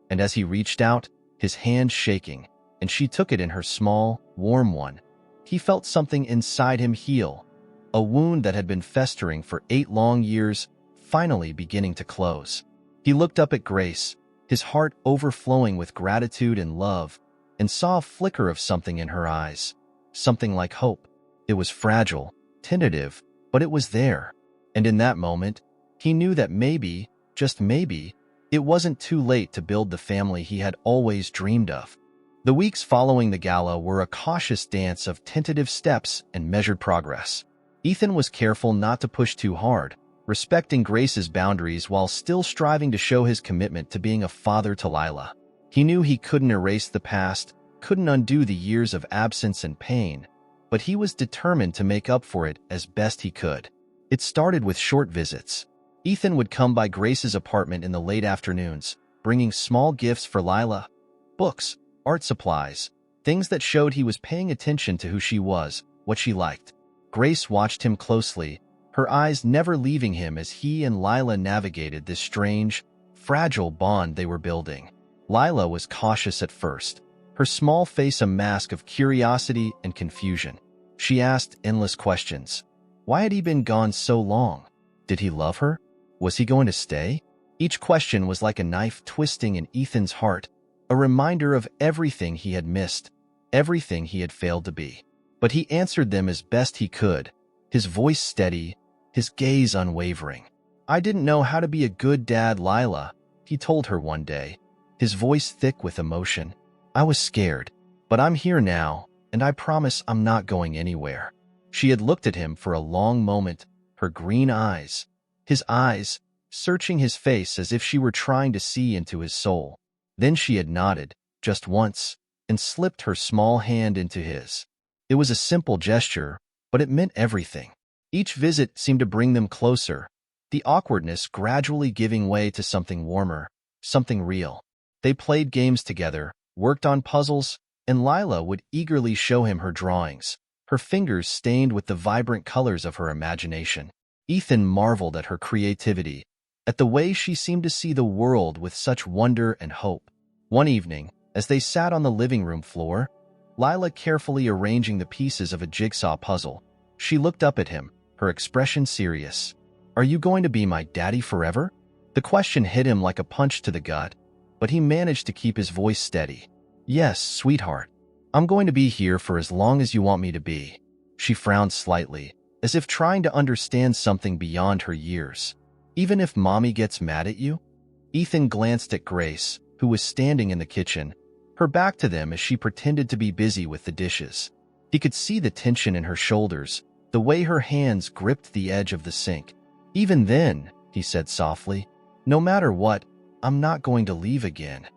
And as he reached out, his hand shaking, and she took it in her small, warm one, he felt something inside him heal, a wound that had been festering for 8 long years, finally beginning to close. He looked up at Grace, his heart overflowing with gratitude and love, and saw a flicker of something in her eyes, something like hope. It was fragile, tentative, but it was there. And in that moment, he knew that maybe, just maybe, it wasn't too late to build the family he had always dreamed of. The weeks following the gala were a cautious dance of tentative steps and measured progress. Ethan was careful not to push too hard, respecting Grace's boundaries while still striving to show his commitment to being a father to Lila. He knew he couldn't erase the past, couldn't undo the years of absence and pain, but he was determined to make up for it as best he could. It started with short visits. Ethan would come by Grace's apartment in the late afternoons, bringing small gifts for Lila, books, art supplies, things that showed he was paying attention to who she was, what she liked. Grace watched him closely, her eyes never leaving him as he and Lila navigated this strange, fragile bond they were building. Lila was cautious at first, her small face a mask of curiosity and confusion. She asked endless questions. Why had he been gone so long? Did he love her? Was he going to stay? Each question was like a knife twisting in Ethan's heart, a reminder of everything he had missed, everything he had failed to be. But he answered them as best he could, his voice steady, his gaze unwavering. I didn't know how to be a good dad, Lila, he told her one day, his voice thick with emotion. I was scared, but I'm here now, and I promise I'm not going anywhere. She had looked at him for a long moment, her green eyes, his eyes, searching his face as if she were trying to see into his soul. Then she had nodded, just once, and slipped her small hand into his. It was a simple gesture, but it meant everything. Each visit seemed to bring them closer, the awkwardness gradually giving way to something warmer, something real. They played games together, worked on puzzles, and Lila would eagerly show him her drawings, her fingers stained with the vibrant colors of her imagination. Ethan marveled at her creativity, at the way she seemed to see the world with such wonder and hope. One evening, as they sat on the living room floor, Lila carefully arranging the pieces of a jigsaw puzzle, she looked up at him, her expression serious. Are you going to be my daddy forever? The question hit him like a punch to the gut, but he managed to keep his voice steady. Yes, sweetheart. I'm going to be here for as long as you want me to be. She frowned slightly, as if trying to understand something beyond her years. Even if Mommy gets mad at you? Ethan glanced at Grace, who was standing in the kitchen, her back to them as she pretended to be busy with the dishes. He could see the tension in her shoulders, the way her hands gripped the edge of the sink. Even then, he said softly, no matter what, I'm not going to leave again.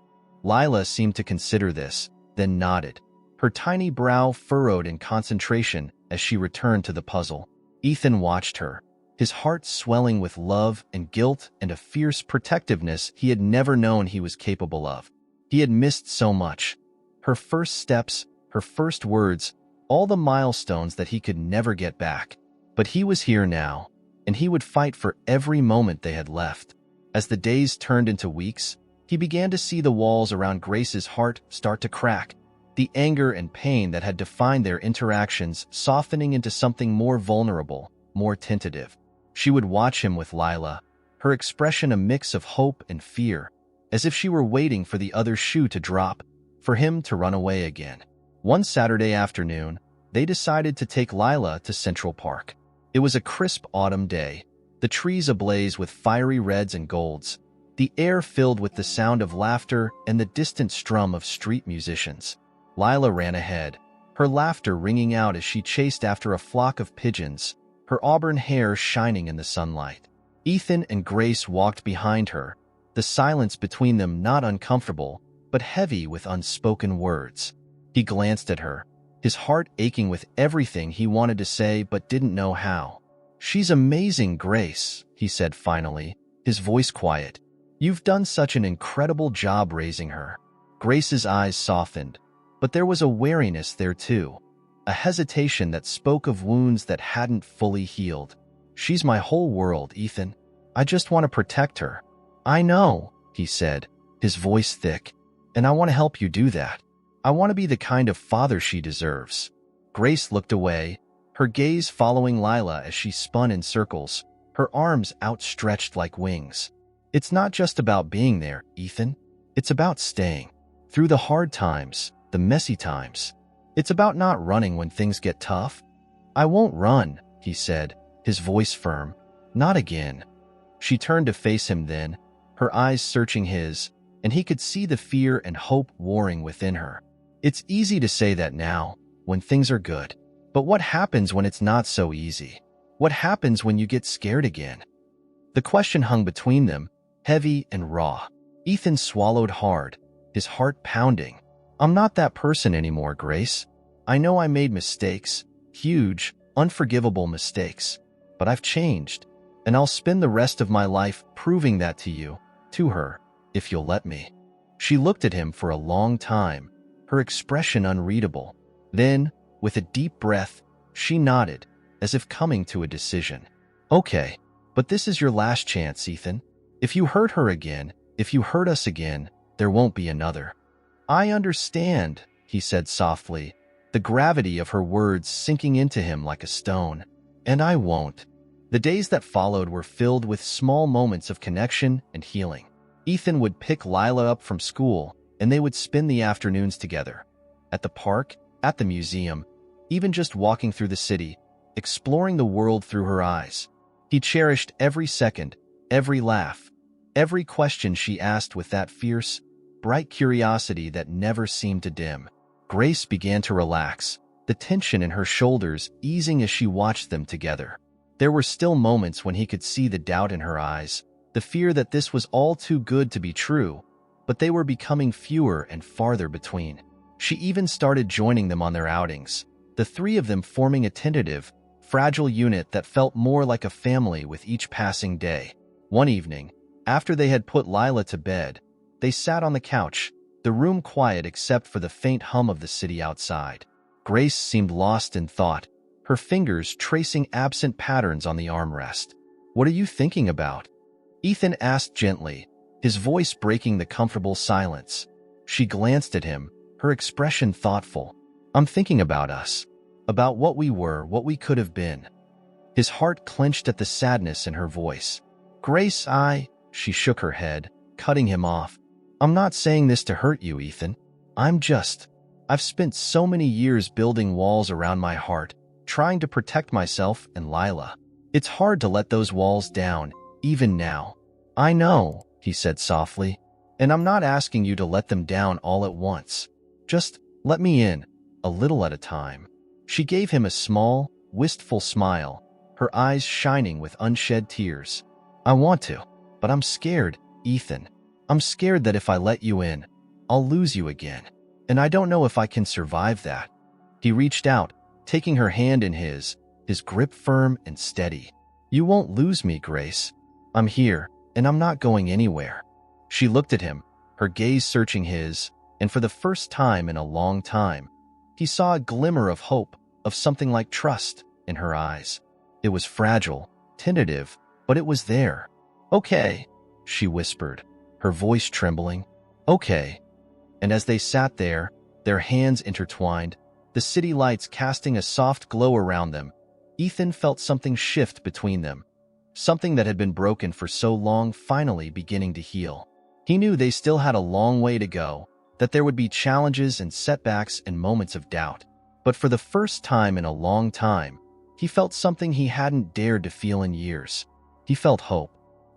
Lila seemed to consider this, then nodded, her tiny brow furrowed in concentration as she returned to the puzzle. Ethan watched her, his heart swelling with love and guilt and a fierce protectiveness he had never known he was capable of. He had missed so much. Her first steps, her first words, all the milestones that he could never get back. But he was here now, and he would fight for every moment they had left. As the days turned into weeks, he began to see the walls around Grace's heart start to crack, the anger and pain that had defined their interactions softening into something more vulnerable, more tentative. She would watch him with Lila, her expression a mix of hope and fear, as if she were waiting for the other shoe to drop, for him to run away again. One Saturday afternoon, they decided to take Lila to Central Park. It was a crisp autumn day, the trees ablaze with fiery reds and golds, the air filled with the sound of laughter and the distant strum of street musicians. Lila ran ahead, her laughter ringing out as she chased after a flock of pigeons, her auburn hair shining in the sunlight. Ethan and Grace walked behind her, the silence between them not uncomfortable, but heavy with unspoken words. He glanced at her, his heart aching with everything he wanted to say but didn't know how. She's amazing, Grace, he said finally, his voice quiet. You've done such an incredible job raising her. Grace's eyes softened, but there was a wariness there too, a hesitation that spoke of wounds that hadn't fully healed. She's my whole world, Ethan. I just want to protect her. I know, he said, his voice thick, and I want to help you do that. I want to be the kind of father she deserves. Grace looked away, her gaze following Lila as she spun in circles, her arms outstretched like wings. It's not just about being there, Ethan. It's about staying. Through the hard times, the messy times. It's about not running when things get tough. I won't run, he said, his voice firm. Not again. She turned to face him then, her eyes searching his, and he could see the fear and hope warring within her. It's easy to say that now, when things are good. But what happens when it's not so easy? What happens when you get scared again? The question hung between them, heavy and raw. Ethan swallowed hard, his heart pounding. I'm not that person anymore, Grace. I know I made mistakes, huge, unforgivable mistakes. But I've changed, and I'll spend the rest of my life proving that to you, to her, if you'll let me. She looked at him for a long time, her expression unreadable. Then, with a deep breath, she nodded, as if coming to a decision. Okay, but this is your last chance, Ethan. If you hurt her again, if you hurt us again, there won't be another. I understand, he said softly, the gravity of her words sinking into him like a stone. And I won't. The days that followed were filled with small moments of connection and healing. Ethan would pick Lila up from school, and they would spend the afternoons together. At the park, at the museum, even just walking through the city, exploring the world through her eyes. He cherished every second, every laugh, every question she asked with that fierce, bright curiosity that never seemed to dim. Grace began to relax, the tension in her shoulders easing as she watched them together. There were still moments when he could see the doubt in her eyes, the fear that this was all too good to be true, but they were becoming fewer and farther between. She even started joining them on their outings, the three of them forming a tentative, fragile unit that felt more like a family with each passing day. One evening, after they had put Lila to bed, they sat on the couch, the room quiet except for the faint hum of the city outside. Grace seemed lost in thought, her fingers tracing absent patterns on the armrest. "What are you thinking about?" Ethan asked gently, his voice breaking the comfortable silence. She glanced at him, her expression thoughtful. "I'm thinking about us, about what we were, what we could have been." His heart clenched at the sadness in her voice. "Grace, she shook her head, cutting him off. "I'm not saying this to hurt you, Ethan. I've spent so many years building walls around my heart, trying to protect myself and Lila. It's hard to let those walls down, even now." "I know," he said softly, "and I'm not asking you to let them down all at once. Just let me in, a little at a time." She gave him a small, wistful smile, her eyes shining with unshed tears. "I want to, but I'm scared, Ethan. I'm scared that if I let you in, I'll lose you again. And I don't know if I can survive that." He reached out, taking her hand in his grip firm and steady. "You won't lose me, Grace. I'm here, and I'm not going anywhere." She looked at him, her gaze searching his, and for the first time in a long time, he saw a glimmer of hope, of something like trust, in her eyes. It was fragile, tentative, but it was there. "Okay," she whispered, her voice trembling. "Okay." And as they sat there, their hands intertwined, the city lights casting a soft glow around them, Ethan felt something shift between them, something that had been broken for so long finally beginning to heal. He knew they still had a long way to go, that there would be challenges and setbacks and moments of doubt. But for the first time in a long time, he felt something he hadn't dared to feel in years. He felt hope.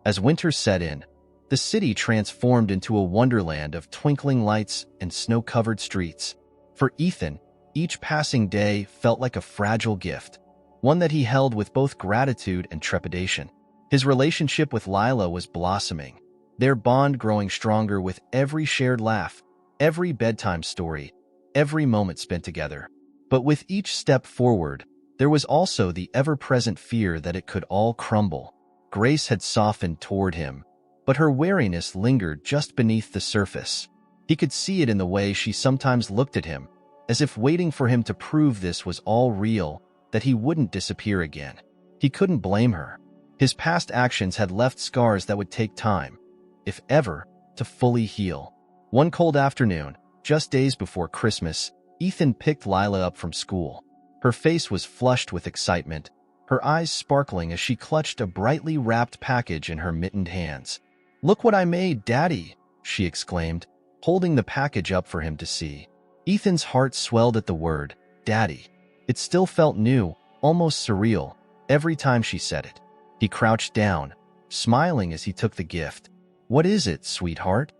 As winter set in, the city transformed into a wonderland of twinkling lights and snow-covered streets. For Ethan, each passing day felt like a fragile gift, one that he held with both gratitude and trepidation. His relationship with Lila was blossoming, their bond growing stronger with every shared laugh, every bedtime story, every moment spent together. But with each step forward, there was also the ever-present fear that it could all crumble. Grace had softened toward him, but her wariness lingered just beneath the surface. He could see it in the way she sometimes looked at him, as if waiting for him to prove this was all real, that he wouldn't disappear again. He couldn't blame her. His past actions had left scars that would take time, if ever, to fully heal. One cold afternoon, just days before Christmas, Ethan picked Lila up from school. Her face was flushed with excitement, her eyes sparkling as she clutched a brightly wrapped package in her mittened hands. "Look what I made, Daddy!" she exclaimed, holding the package up for him to see. Ethan's heart swelled at the word, Daddy. It still felt new, almost surreal, every time she said it. He crouched down, smiling as he took the gift. "What is it, sweetheart?"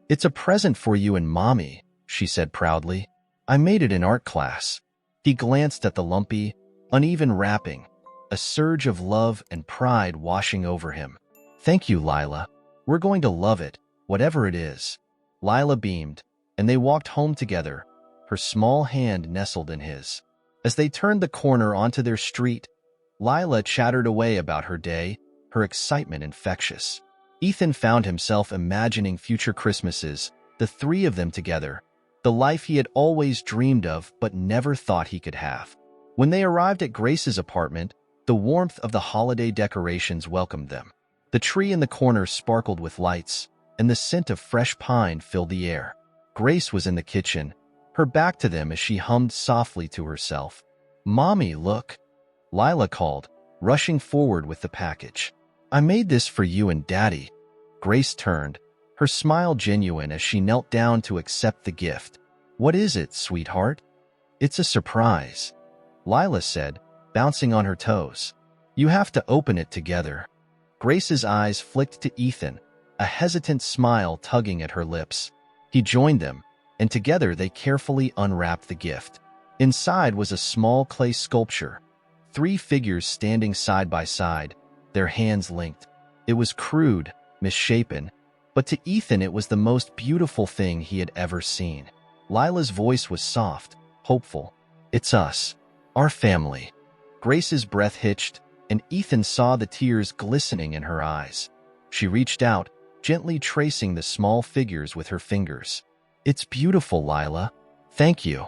"It's a present for you and Mommy," she said proudly. "I made it in art class." He glanced at the lumpy, uneven wrapping, a surge of love and pride washing over him. "Thank you, Lila. We're going to love it, whatever it is." Lila beamed, and they walked home together, her small hand nestled in his. As they turned the corner onto their street, Lila chattered away about her day, her excitement infectious. Ethan found himself imagining future Christmases, the three of them together, the life he had always dreamed of but never thought he could have. When they arrived at Grace's apartment, the warmth of the holiday decorations welcomed them. The tree in the corner sparkled with lights, and the scent of fresh pine filled the air. Grace was in the kitchen, her back to them as she hummed softly to herself. "Mommy, look," Lila called, rushing forward with the package. "I made this for you and Daddy." Grace turned, her smile genuine as she knelt down to accept the gift. "What is it, sweetheart?" "It's a surprise," Lila said, bouncing on her toes. "You have to open it together." Grace's eyes flicked to Ethan, a hesitant smile tugging at her lips. He joined them, and together they carefully unwrapped the gift. Inside was a small clay sculpture, 3 figures standing side by side, their hands linked. It was crude, misshapen, but to Ethan it was the most beautiful thing he had ever seen. Lila's voice was soft, hopeful. "It's us, our family." Grace's breath hitched, and Ethan saw the tears glistening in her eyes. She reached out, gently tracing the small figures with her fingers. "It's beautiful, Lila. Thank you."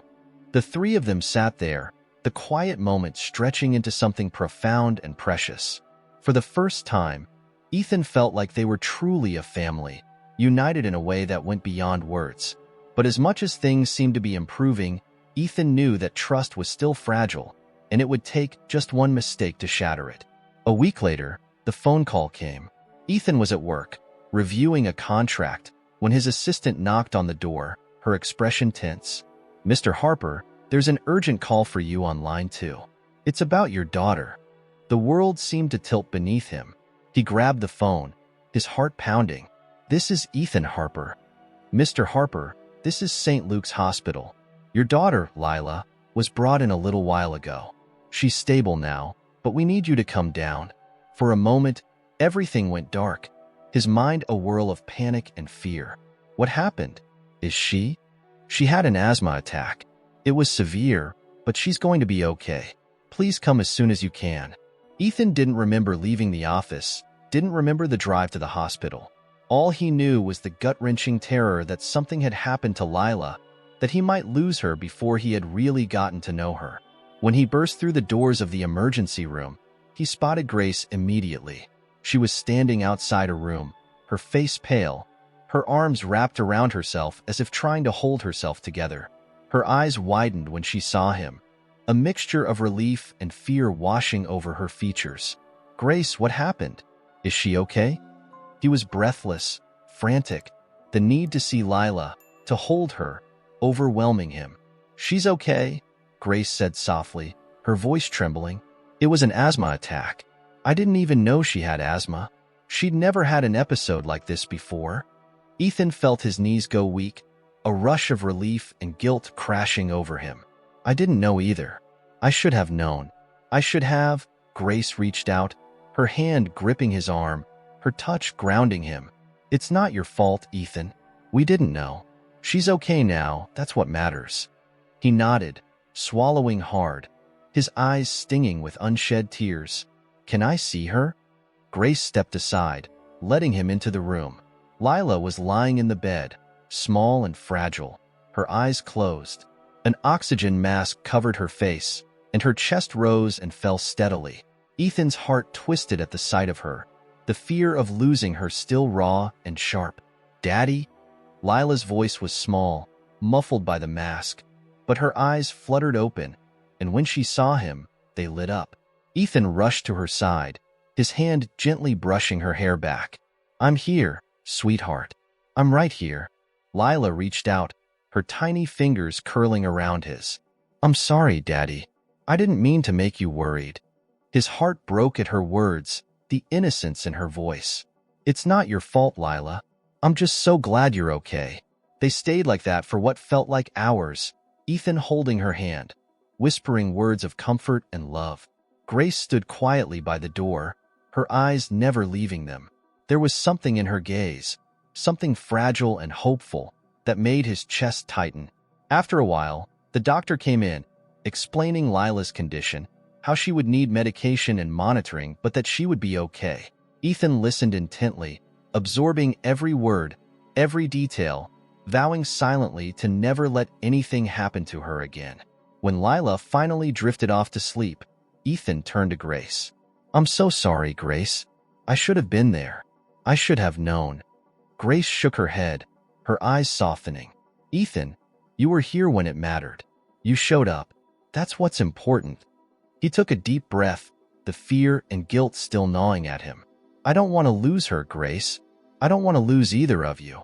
The 3 of them sat there, the quiet moment stretching into something profound and precious. For the first time, Ethan felt like they were truly a family, united in a way that went beyond words. But as much as things seemed to be improving, Ethan knew that trust was still fragile, and it would take just one mistake to shatter it. A week later, the phone call came. Ethan was at work, reviewing a contract, when his assistant knocked on the door, her expression tense. "Mr. Harper, there's an urgent call for you on line 2. It's about your daughter." The world seemed to tilt beneath him. He grabbed the phone, his heart pounding. "This is Ethan Harper." "Mr. Harper, this is St. Luke's Hospital. Your daughter, Lila, was brought in a little while ago. She's stable now, but we need you to come down." For a moment, everything went dark, his mind a whirl of panic and fear. What happened? Is she? She had an asthma attack. It was severe, but she's going to be okay. Please come as soon as you can. Ethan didn't remember leaving the office, didn't remember the drive to the hospital. All he knew was the gut-wrenching terror that something had happened to Lila, that he might lose her before he had really gotten to know her. When he burst through the doors of the emergency room, he spotted Grace immediately. She was standing outside a room, her face pale, her arms wrapped around herself as if trying to hold herself together. Her eyes widened when she saw him, a mixture of relief and fear washing over her features. "Grace, what happened? Is she okay?" He was breathless, frantic, the need to see Lila, to hold her, overwhelming him. "She's okay," Grace said softly, her voice trembling. "It was an asthma attack. I didn't even know she had asthma. She'd never had an episode like this before." Ethan felt his knees go weak, a rush of relief and guilt crashing over him. "I didn't know either. I should have known. I should have." Grace reached out, her hand gripping his arm, her touch grounding him. "It's not your fault, Ethan. We didn't know. She's okay now, that's what matters." He nodded, swallowing hard, his eyes stinging with unshed tears. "Can I see her?" Grace stepped aside, letting him into the room. Lila was lying in the bed, small and fragile, her eyes closed. An oxygen mask covered her face, and her chest rose and fell steadily. Ethan's heart twisted at the sight of her, the fear of losing her still raw and sharp. "Daddy?" Lila's voice was small, muffled by the mask, but her eyes fluttered open, and when she saw him, they lit up. Ethan rushed to her side, his hand gently brushing her hair back. "I'm here, sweetheart. I'm right here." Lila reached out, her tiny fingers curling around his. "I'm sorry, Daddy. I didn't mean to make you worried." His heart broke at her words, the innocence in her voice. "It's not your fault, Lila. I'm just so glad you're okay." They stayed like that for what felt like hours, Ethan holding her hand, whispering words of comfort and love. Grace stood quietly by the door, her eyes never leaving them. There was something in her gaze, something fragile and hopeful, that made his chest tighten. After a while, the doctor came in, explaining Lila's condition, how she would need medication and monitoring, but that she would be okay. Ethan listened intently, absorbing every word, every detail, vowing silently to never let anything happen to her again. When Lila finally drifted off to sleep, Ethan turned to Grace. "I'm so sorry, Grace. I should have been there. I should have known." Grace shook her head, her eyes softening. "Ethan, You were here when it mattered. You showed up. That's what's important." He took a deep breath, the fear and guilt still gnawing at him. "I don't want to lose her, Grace. I don't want to lose either of you."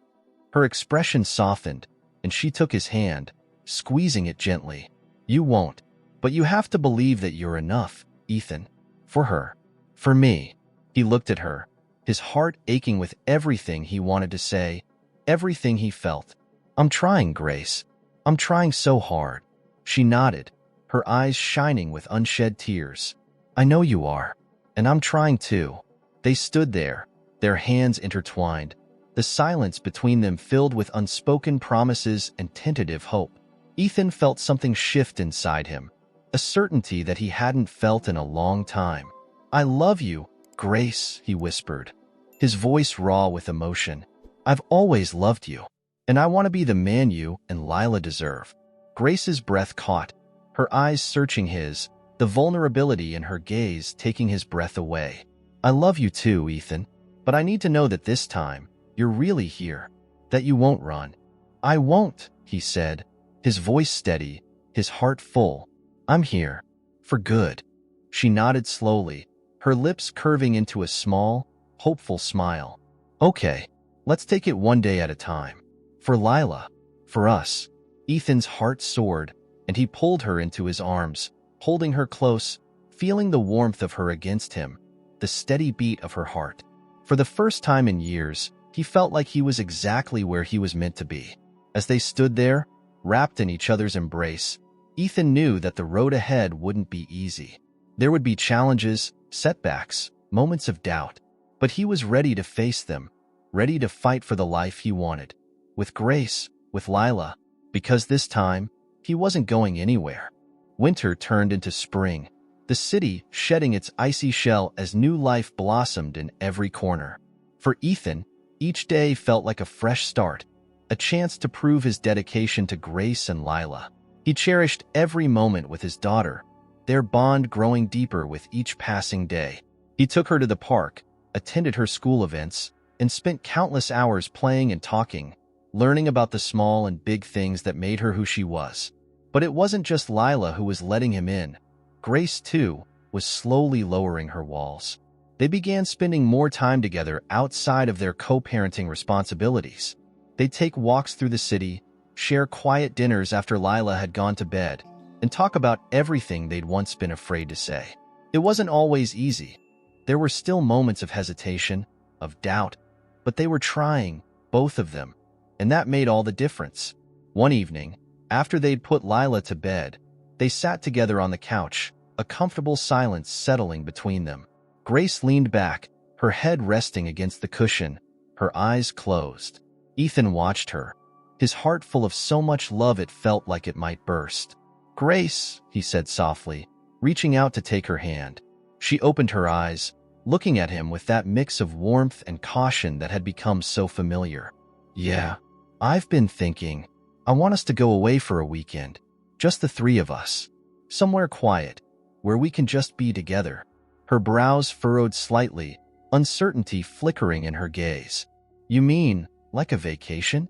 Her expression softened, and she took his hand, squeezing it gently. "You won't. But you have to believe that you're enough, Ethan. For her. For me." He looked at her, his heart aching with everything he wanted to say, everything he felt. "I'm trying, Grace. I'm trying so hard." She nodded, her eyes shining with unshed tears. "I know you are. And I'm trying too." They stood there, their hands intertwined, the silence between them filled with unspoken promises and tentative hope. Ethan felt something shift inside him, a certainty that he hadn't felt in a long time. "I love you, Grace," he whispered, his voice raw with emotion. "I've always loved you, and I want to be the man you and Lila deserve." Grace's breath caught, her eyes searching his, the vulnerability in her gaze taking his breath away. "I love you too, Ethan, but I need to know that this time, you're really here, that you won't run." "I won't," he said, his voice steady, his heart full. "I'm here. For good." She nodded slowly, her lips curving into a small, hopeful smile. "Okay, let's take it one day at a time. For Lila. For us." Ethan's heart soared, and he pulled her into his arms, holding her close, feeling the warmth of her against him, the steady beat of her heart. For the first time in years, he felt like he was exactly where he was meant to be. As they stood there, wrapped in each other's embrace, Ethan knew that the road ahead wouldn't be easy. There would be challenges, setbacks, moments of doubt, but he was ready to face them, ready to fight for the life he wanted. With Grace, with Lila, because this time, he wasn't going anywhere. Winter turned into spring, the city shedding its icy shell as new life blossomed in every corner. For Ethan, each day felt like a fresh start, a chance to prove his dedication to Grace and Lila. He cherished every moment with his daughter, their bond growing deeper with each passing day. He took her to the park, attended her school events, and spent countless hours playing and talking, learning about the small and big things that made her who she was. But it wasn't just Lila who was letting him in. Grace, too, was slowly lowering her walls. They began spending more time together outside of their co-parenting responsibilities. They'd take walks through the city, share quiet dinners after Lila had gone to bed, and talk about everything they'd once been afraid to say. It wasn't always easy. There were still moments of hesitation, of doubt, but they were trying, both of them, and that made all the difference. One evening, after they'd put Lila to bed, they sat together on the couch, a comfortable silence settling between them. Grace leaned back, her head resting against the cushion, her eyes closed. Ethan watched her, his heart full of so much love it felt like it might burst. "Grace," he said softly, reaching out to take her hand. She opened her eyes, looking at him with that mix of warmth and caution that had become so familiar. "Yeah, I've been thinking, I want us to go away for a weekend, just the three of us. Somewhere quiet, where we can just be together." Her brows furrowed slightly, uncertainty flickering in her gaze. "You mean, like a vacation?"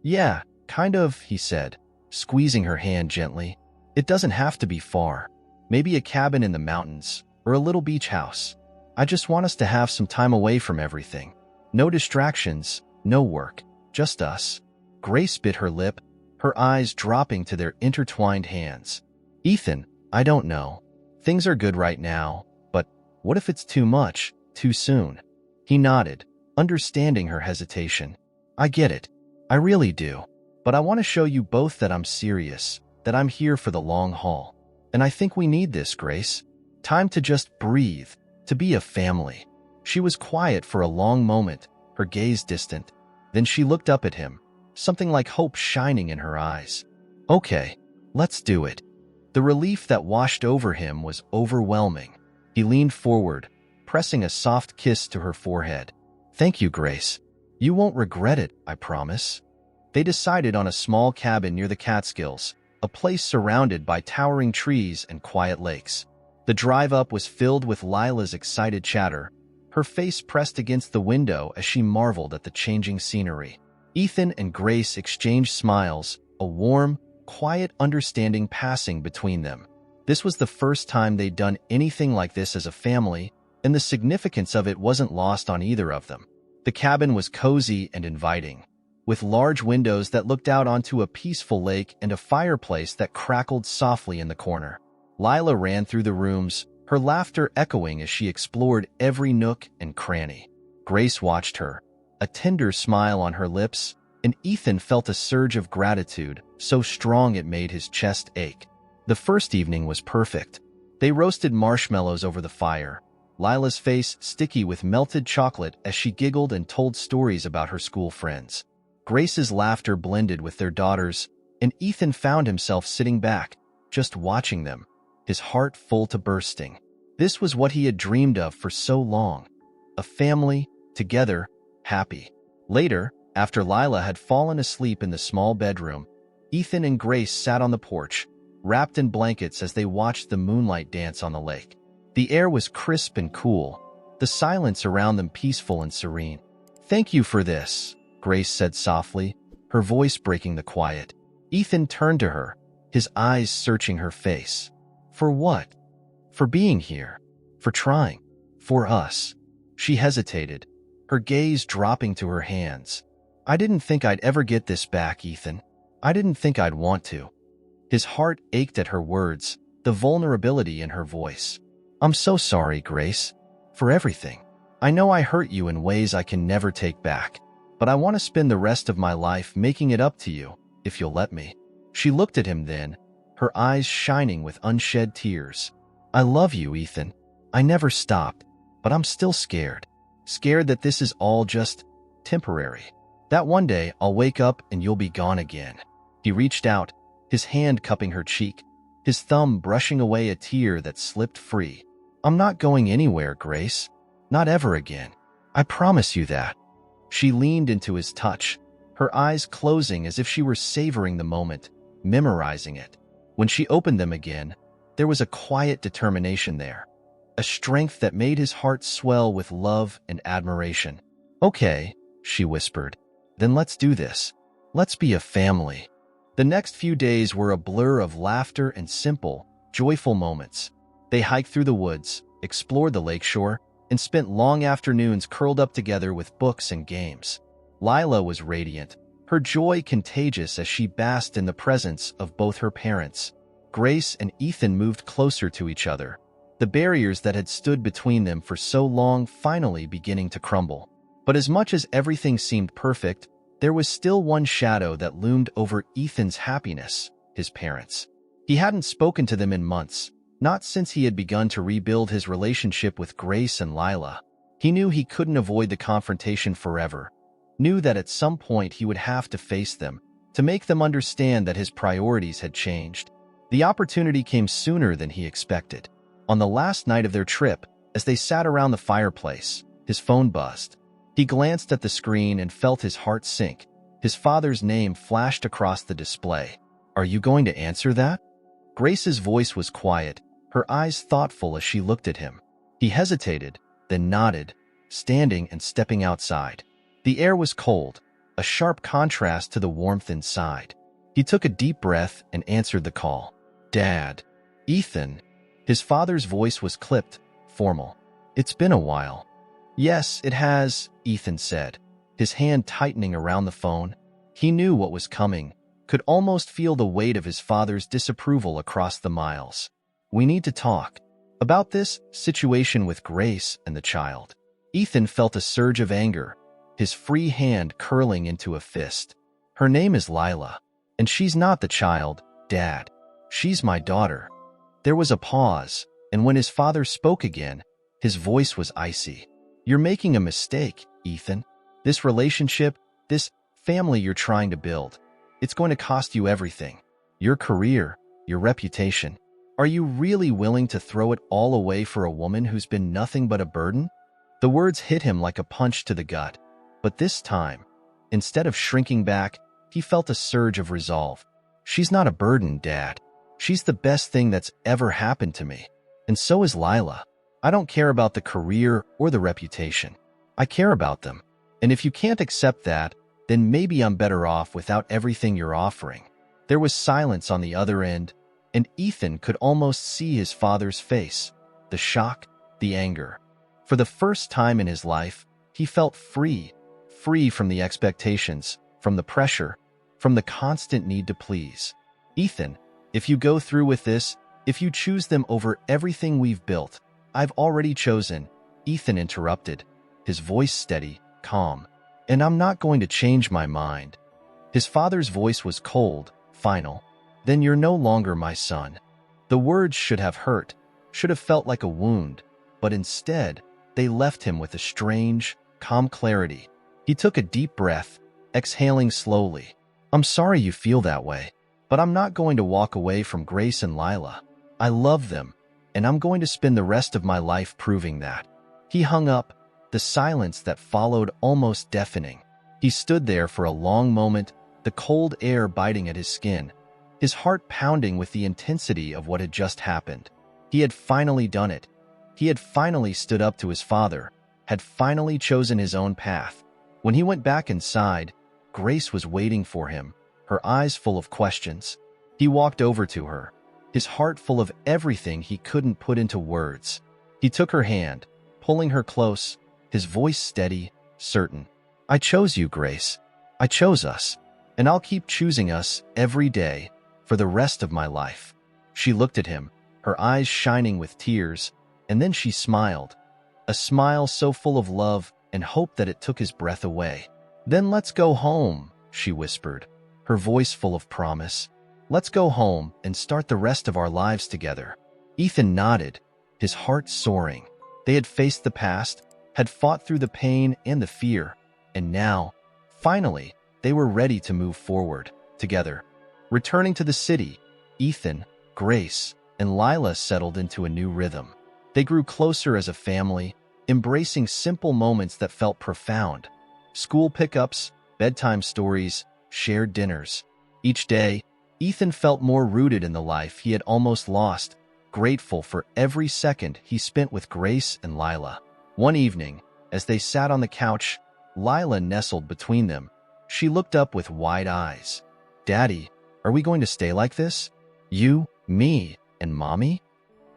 "Yeah, kind of," he said, squeezing her hand gently. "It doesn't have to be far. Maybe a cabin in the mountains, or a little beach house. I just want us to have some time away from everything. No distractions, no work, just us." Grace bit her lip, her eyes dropping to their intertwined hands. "Ethan, I don't know. Things are good right now, but what if it's too much, too soon?" He nodded, understanding her hesitation. "I get it. I really do. But I want to show you both that I'm serious, that I'm here for the long haul. And I think we need this, Grace. Time to just breathe, to be a family." She was quiet for a long moment, her gaze distant. Then she looked up at him, something like hope shining in her eyes. "Okay, let's do it." The relief that washed over him was overwhelming. He leaned forward, pressing a soft kiss to her forehead. "Thank you, Grace. You won't regret it, I promise." They decided on a small cabin near the Catskills, a place surrounded by towering trees and quiet lakes. The drive up was filled with Lila's excited chatter, her face pressed against the window as she marveled at the changing scenery. Ethan and Grace exchanged smiles, a warm, quiet understanding passing between them. This was the first time they'd done anything like this as a family, and the significance of it wasn't lost on either of them. The cabin was cozy and inviting, with large windows that looked out onto a peaceful lake and a fireplace that crackled softly in the corner. Lila ran through the rooms, her laughter echoing as she explored every nook and cranny. Grace watched her, a tender smile on her lips, and Ethan felt a surge of gratitude, so strong it made his chest ache. The first evening was perfect. They roasted marshmallows over the fire, Lila's face sticky with melted chocolate as she giggled and told stories about her school friends. Grace's laughter blended with their daughters, and Ethan found himself sitting back, just watching them, his heart full to bursting. This was what he had dreamed of for so long. A family, together, happy. Later, after Lila had fallen asleep in the small bedroom, Ethan and Grace sat on the porch, wrapped in blankets as they watched the moonlight dance on the lake. The air was crisp and cool, the silence around them peaceful and serene. "Thank you for this," Grace said softly, her voice breaking the quiet. Ethan turned to her, his eyes searching her face. "For what?" "For being here. For trying. For us." She hesitated, her gaze dropping to her hands. "I didn't think I'd ever get this back, Ethan. I didn't think I'd want to." His heart ached at her words, the vulnerability in her voice. "I'm so sorry, Grace. For everything. I know I hurt you in ways I can never take back. But I want to spend the rest of my life making it up to you, if you'll let me." She looked at him then, her eyes shining with unshed tears. "I love you, Ethan. I never stopped, but I'm still scared. Scared that this is all just temporary. That one day I'll wake up and you'll be gone again." He reached out, his hand cupping her cheek, his thumb brushing away a tear that slipped free. "I'm not going anywhere, Grace. Not ever again. I promise you that." She leaned into his touch, her eyes closing as if she were savoring the moment, memorizing it. When she opened them again, there was a quiet determination there, a strength that made his heart swell with love and admiration. "Okay," she whispered. "Then let's do this. Let's be a family." The next few days were a blur of laughter and simple, joyful moments. They hiked through the woods, explored the lakeshore, and spent long afternoons curled up together with books and games. Lila was radiant, her joy contagious as she basked in the presence of both her parents. Grace and Ethan moved closer to each other, the barriers that had stood between them for so long finally beginning to crumble. But as much as everything seemed perfect, there was still one shadow that loomed over Ethan's happiness: his parents. He hadn't spoken to them in months, not since he had begun to rebuild his relationship with Grace and Lila. He knew he couldn't avoid the confrontation forever, knew that at some point he would have to face them, to make them understand that his priorities had changed. The opportunity came sooner than he expected. On the last night of their trip, as they sat around the fireplace, his phone buzzed. He glanced at the screen and felt his heart sink. His father's name flashed across the display. "Are you going to answer that?" Grace's voice was quiet, her eyes thoughtful as she looked at him. He hesitated, then nodded, standing and stepping outside. The air was cold, a sharp contrast to the warmth inside. He took a deep breath and answered the call. "Dad." "Ethan." His father's voice was clipped, formal. "It's been a while." "Yes, it has," Ethan said, his hand tightening around the phone. He knew what was coming, could almost feel the weight of his father's disapproval across the miles. "We need to talk about this situation with Grace and the child." Ethan felt a surge of anger, his free hand curling into a fist. "Her name is Lila, and she's not the child, Dad. She's my daughter." There was a pause, and when his father spoke again, his voice was icy. "You're making a mistake, Ethan. This relationship, this family you're trying to build, it's going to cost you everything. Your career, your reputation. Are you really willing to throw it all away for a woman who's been nothing but a burden?" The words hit him like a punch to the gut. But this time, instead of shrinking back, he felt a surge of resolve. "She's not a burden, Dad. She's the best thing that's ever happened to me. And so is Lila. I don't care about the career or the reputation. I care about them. And if you can't accept that, then maybe I'm better off without everything you're offering." There was silence on the other end, and Ethan could almost see his father's face, the shock, the anger. For the first time in his life, he felt free from the expectations, from the pressure, from the constant need to please. Ethan, if you go through with this, if you choose them over everything we've built, I've already chosen, Ethan interrupted, his voice steady, calm. And I'm not going to change my mind. His father's voice was cold, final. Then you're no longer my son. The words should have hurt, should have felt like a wound, but instead, they left him with a strange, calm clarity. He took a deep breath, exhaling slowly. I'm sorry you feel that way, but I'm not going to walk away from Grace and Lila. I love them, and I'm going to spend the rest of my life proving that. He hung up, the silence that followed almost deafening. He stood there for a long moment, the cold air biting at his skin, his heart pounding with the intensity of what had just happened. He had finally done it. He had finally stood up to his father, had finally chosen his own path. When he went back inside, Grace was waiting for him, her eyes full of questions. He walked over to her, his heart full of everything he couldn't put into words. He took her hand, pulling her close, his voice steady, certain. I chose you, Grace. I chose us, and I'll keep choosing us every day for the rest of my life. She looked at him, her eyes shining with tears, and then she smiled, a smile so full of love and hope that it took his breath away. Then let's go home, she whispered, her voice full of promise. Let's go home and start the rest of our lives together. Ethan nodded, his heart soaring. They had faced the past, had fought through the pain and the fear, and now, finally, they were ready to move forward, together. Returning to the city, Ethan, Grace, and Lila settled into a new rhythm. They grew closer as a family, embracing simple moments that felt profound. School pickups, bedtime stories, shared dinners. Each day, Ethan felt more rooted in the life he had almost lost, grateful for every second he spent with Grace and Lila. One evening, as they sat on the couch, Lila nestled between them. She looked up with wide eyes. Daddy, are we going to stay like this? You, me, and Mommy?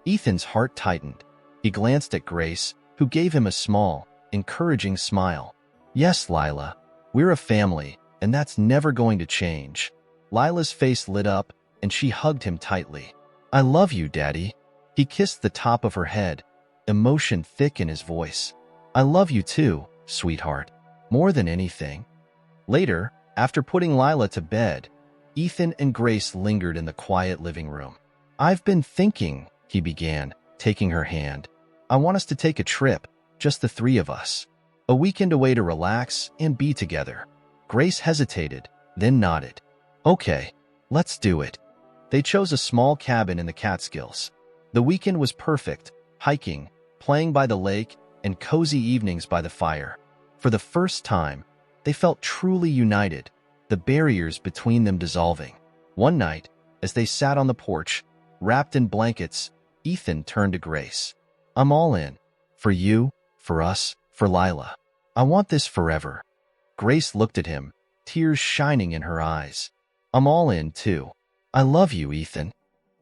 Ethan's heart tightened. He glanced at Grace, who gave him a small, encouraging smile. Yes, Lila, we're a family, and that's never going to change. Lila's face lit up, and she hugged him tightly. I love you, Daddy. He kissed the top of her head, emotion thick in his voice. I love you too, sweetheart, more than anything. Later, after putting Lila to bed, Ethan and Grace lingered in the quiet living room. I've been thinking, he began, taking her hand. I want us to take a trip, just the three of us. A weekend away to relax and be together. Grace hesitated, then nodded. Okay, let's do it. They chose a small cabin in the Catskills. The weekend was perfect, hiking, playing by the lake, and cozy evenings by the fire. For the first time, they felt truly united, the barriers between them dissolving. One night, as they sat on the porch, wrapped in blankets, Ethan turned to Grace. I'm all in. For you, for us, for Lila. I want this forever. Grace looked at him, tears shining in her eyes. I'm all in, too. I love you, Ethan.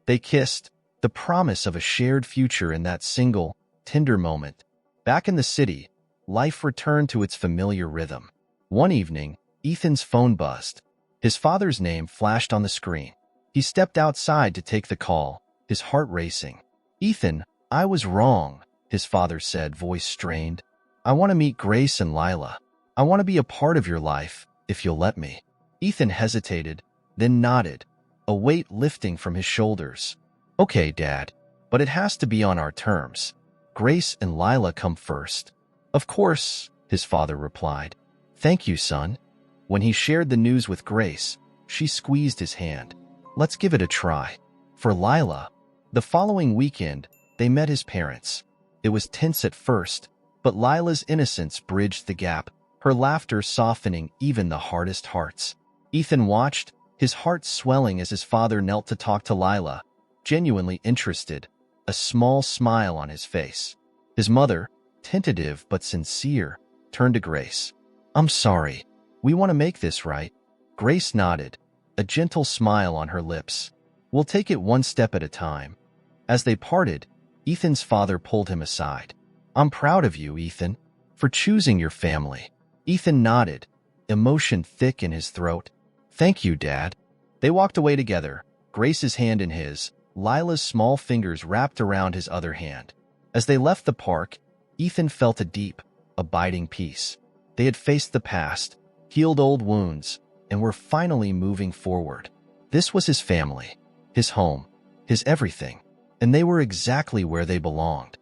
They kissed, the promise of a shared future in that single, tender moment. Back in the city, life returned to its familiar rhythm. One evening, Ethan's phone buzzed. His father's name flashed on the screen. He stepped outside to take the call, his heart racing. Ethan, I was wrong, his father said, voice strained. I want to meet Grace and Lila. I want to be a part of your life, if you'll let me. Ethan hesitated, then nodded, a weight lifting from his shoulders. Okay, Dad, but it has to be on our terms. Grace and Lila come first. Of course, his father replied. Thank you, son. When he shared the news with Grace, she squeezed his hand. Let's give it a try. For Lila, the following weekend, they met his parents. It was tense at first, but Lila's innocence bridged the gap, her laughter softening even the hardest hearts. Ethan watched, his heart swelling as his father knelt to talk to Lila, genuinely interested, a small smile on his face. His mother, tentative but sincere, turned to Grace. I'm sorry. We want to make this right. Grace nodded, a gentle smile on her lips. "We'll take it one step at a time." As they parted, Ethan's father pulled him aside. "I'm proud of you, Ethan, for choosing your family." Ethan nodded, emotion thick in his throat. "Thank you, Dad." They walked away together, Grace's hand in his, Lila's small fingers wrapped around his other hand. As they left the park, Ethan felt a deep, abiding peace. They had faced the past, healed old wounds, and were finally moving forward. This was his family, his home, his everything, and they were exactly where they belonged.